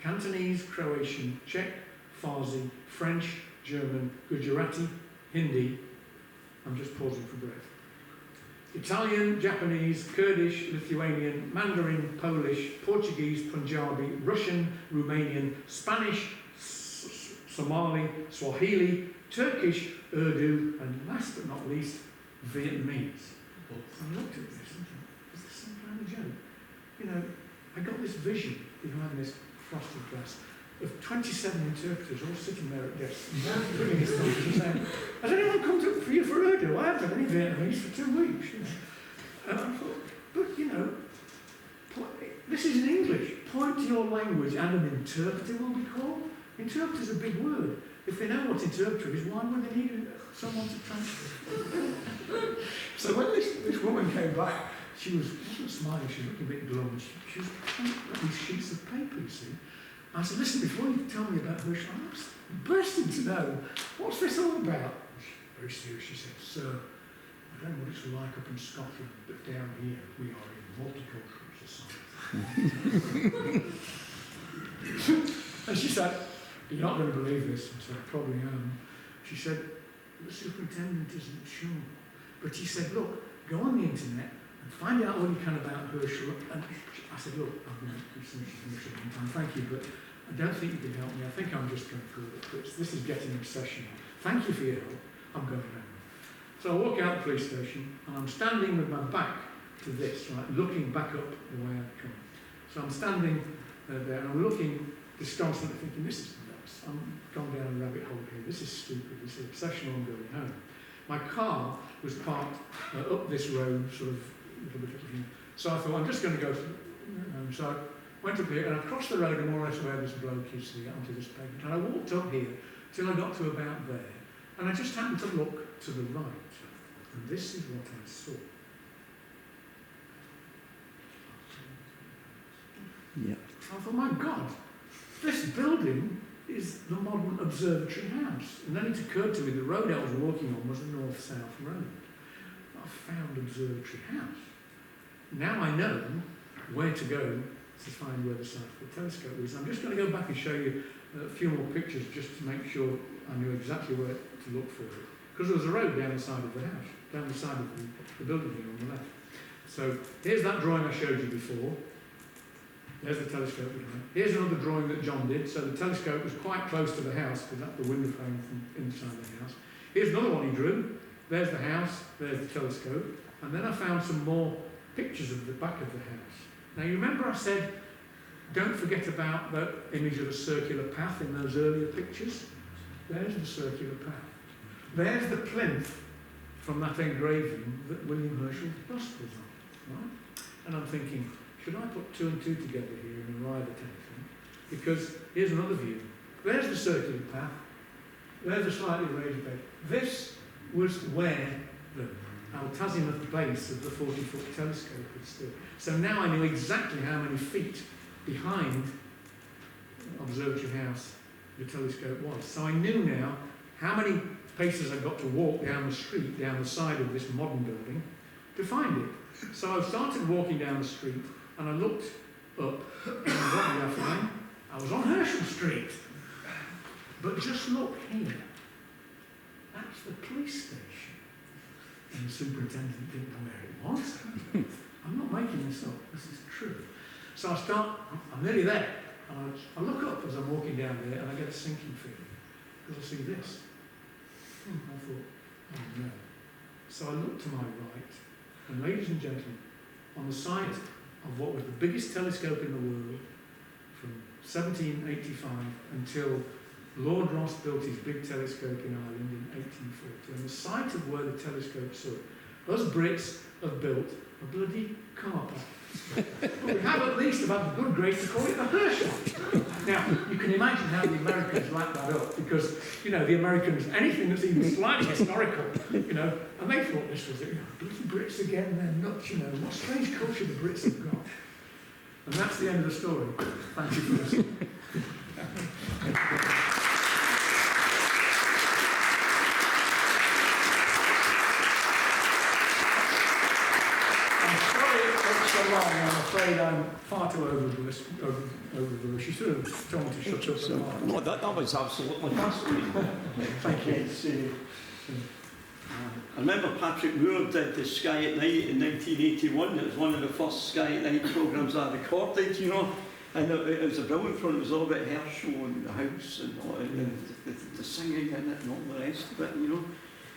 Cantonese, Croatian, Czech, Farsi, French, German, Gujarati, Hindi, I'm just pausing for breath, Italian, Japanese, Kurdish, Lithuanian, Mandarin, Polish, Portuguese, Punjabi, Russian, Romanian, Spanish, Somali, Swahili, Turkish, Urdu, and last but not least, Vietnamese. I looked at this and thought, is this some kind of joke? I got this vision behind this frosted glass of 27 interpreters all sitting there at desks, putting his thumbs and saying, has anyone come for you for Urdu? I haven't had any Vietnamese for 2 weeks. And I thought, but this is in English. Point to your language and an interpreter will be called. Interpreter's a big word. If they know what interpreter is, why would they need someone to translate? So when this woman came back, she wasn't smiling, she was looking a bit glum. She was putting these sheets of paper, you see. I said, listen, before you tell me about Herschel, I'm bursting to know, what's this all about? Very serious, she said, sir, I don't know what it's like up in Scotland, but down here we are in multicultural society. And she said, you're not going to believe this. I said, I probably am. She said, the superintendent isn't sure. But she said, look, go on the internet and find out all you can about Herschel. And I said, look, I've been researching Herschel a long time, thank you, but I don't think you can help me. I think I'm just going to call it quits. This is getting obsessional. Thank you for your help. I'm going home. So I walk out the police station, and I'm standing with my back to this, right, looking back up the way I've come. So I'm standing there, and I'm looking disconsolately, thinking, this is nuts. I'm gone down a rabbit hole here. This is stupid. This is obsessional. I'm going home. My car was parked up this road, sort of a little bit of here. So I thought, I'm just going to go so I went up here, and I crossed the road and more or less where this bloke you see onto this pavement. And I walked up here till I got to about there. And I just happened to look to the right. And this is what I saw. Yeah. I thought, my God, this building is the modern observatory house. And then it occurred to me the road I was walking on was a north-south road. I found observatory house. Now I know where to go to find where the site of the telescope is. I'm just going to go back and show you a few more pictures just to make sure I knew exactly where to look for it. Because there was a road down the side of the house, down the side of the building here on the left. So here's that drawing I showed you before. There's the telescope behind. Here's another drawing that John did. So the telescope was quite close to the house because that's the window frame from inside the house. Here's another one he drew. There's the house, there's the telescope. And then I found some more pictures of the back of the house. Now you remember I said, don't forget about the image of a circular path in those earlier pictures. There's the circular path. There's the plinth from that engraving that William Herschel's bust was on. Right? And I'm thinking, should I put 2 and 2 together here and arrive at anything? Because here's another view. There's the circular path. There's a slightly raised bed. This was where the altazimuth base of the 40-foot telescope had stood. So now I knew exactly how many feet behind Observatory House the telescope was. So I knew now how many paces I got to walk down the street, down the side of this modern building, to find it. So I started walking down the street and I looked up and what did I find? I was on Herschel Street. But just look here. That's the police station. And the superintendent didn't know where it was. I'm not making this up, this is true. So I'm nearly there. And I look up as I'm walking down there and I get a sinking feeling. Because I see this. I thought, oh no. So I look to my right, and ladies and gentlemen, on the site of what was the biggest telescope in the world from 1785 until Lord Rosse built his big telescope in Ireland in 1840, on the site of where the telescope stood, us Brits have built a bloody car park. But we have at least had the good grace to call it the Herschel. Now, you can imagine how the Americans lapped that up, because, you know, the Americans, anything that's even slightly historical, you know, and they thought this was it, you know, bloody Brits again, they're nuts, you know, what strange culture the Brits have got. And that's the end of the story. Thank you for listening. I'm afraid I'm far too over. She should have told me to shut up. No, that was absolutely fascinating. Thank you. I remember Patrick Moore did the Sky at Night in 1981. It was one of the first Sky at Night programmes I recorded, you know. And it was a brilliant one. It was all about Herschel and the house and all, and the singing in it and all the rest of it, you know.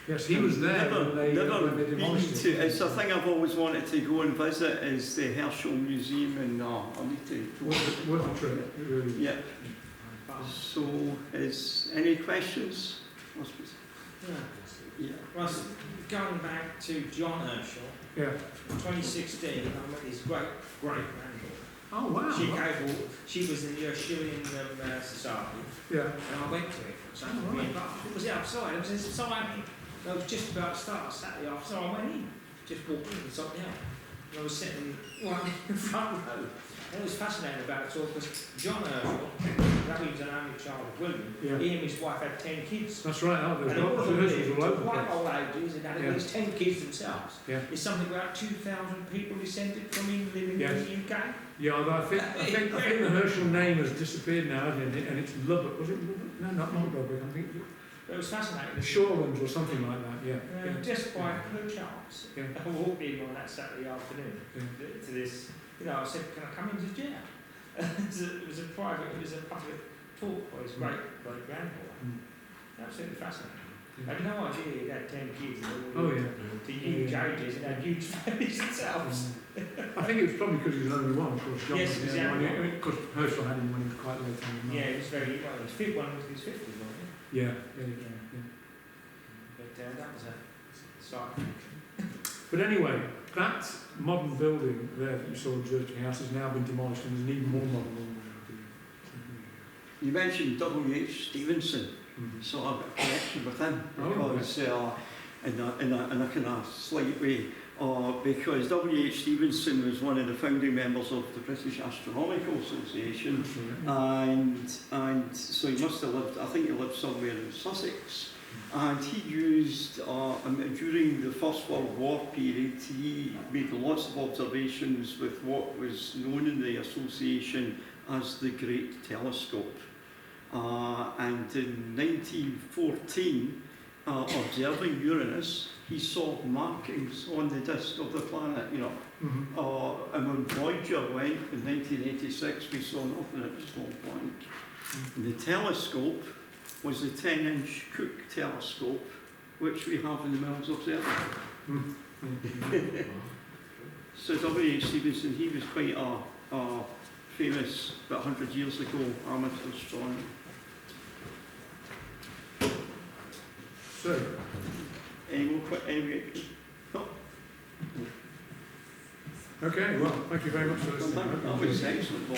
Yes, he was there when they demolished it. It's a thing I've always wanted to go and visit, is the Herschel Museum, and I need to. Worth a trip, really. Yeah. So, is any questions? Yeah. Well, going back to John Herschel, yeah. 2016, I met his great-granddaughter. Oh, wow. She was in the Herschelian Society. Yeah. And I went to it. So it was outside. It was inside me. I was just about to start. I sat there, so I went in. Just walked in and sat down. And I was sitting in front row. And it was fascinating about it all, because John Herschel, that was an only child of William, he and his wife had 10 kids. That's right, and all of them lived quite old ages and had at least 10 kids themselves. Yeah. It's something about 2,000 people descended from him living in the UK. Yeah, although I think the Herschel name has disappeared now, hasn't it? And it's Lubbock. Was it Lubbock? No, not Lubbock. I think it was fascinating. The Shorelands or something like that. Yeah. Just by pure chance, I walked in on that Saturday afternoon to this. You know, I said, "Can I come into jail?" It was a public talk by his great-granddaughter. Absolutely fascinating. I had no idea he had 10 kids. To huge ages and had huge families themselves. I think it was probably because he was only one, of course. John yes, exactly. Because Herschel had him when he was quite late on. Yeah, it was very well. His fifth one was his 50s, wasn't it? Yeah. But that was a side connection. But anyway, that modern building there that you saw, Observatory House, has now been demolished, and there's an even more modern one. You mentioned W.H. Stevenson, so I've got a connection with him, because in a kind of slight way, because W.H. Stevenson was one of the founding members of the British Astronomical Association, and so he must have lived, I think he lived somewhere in Sussex, and he used, during the First World War period, he made lots of observations with what was known in the association as the Great Telescope. And in 1914, observing Uranus, he saw markings on the disk of the planet, you know. And when Voyager went in 1986, we saw nothing, it was all blank. And the telescope was the 10-inch Cook telescope, which we have in the Mills Observatory. So W.H. Stevenson, he was quite a famous, about 100 years ago, amateur astronomer. So, Okay, well, thank you very much for listening. That was excellent.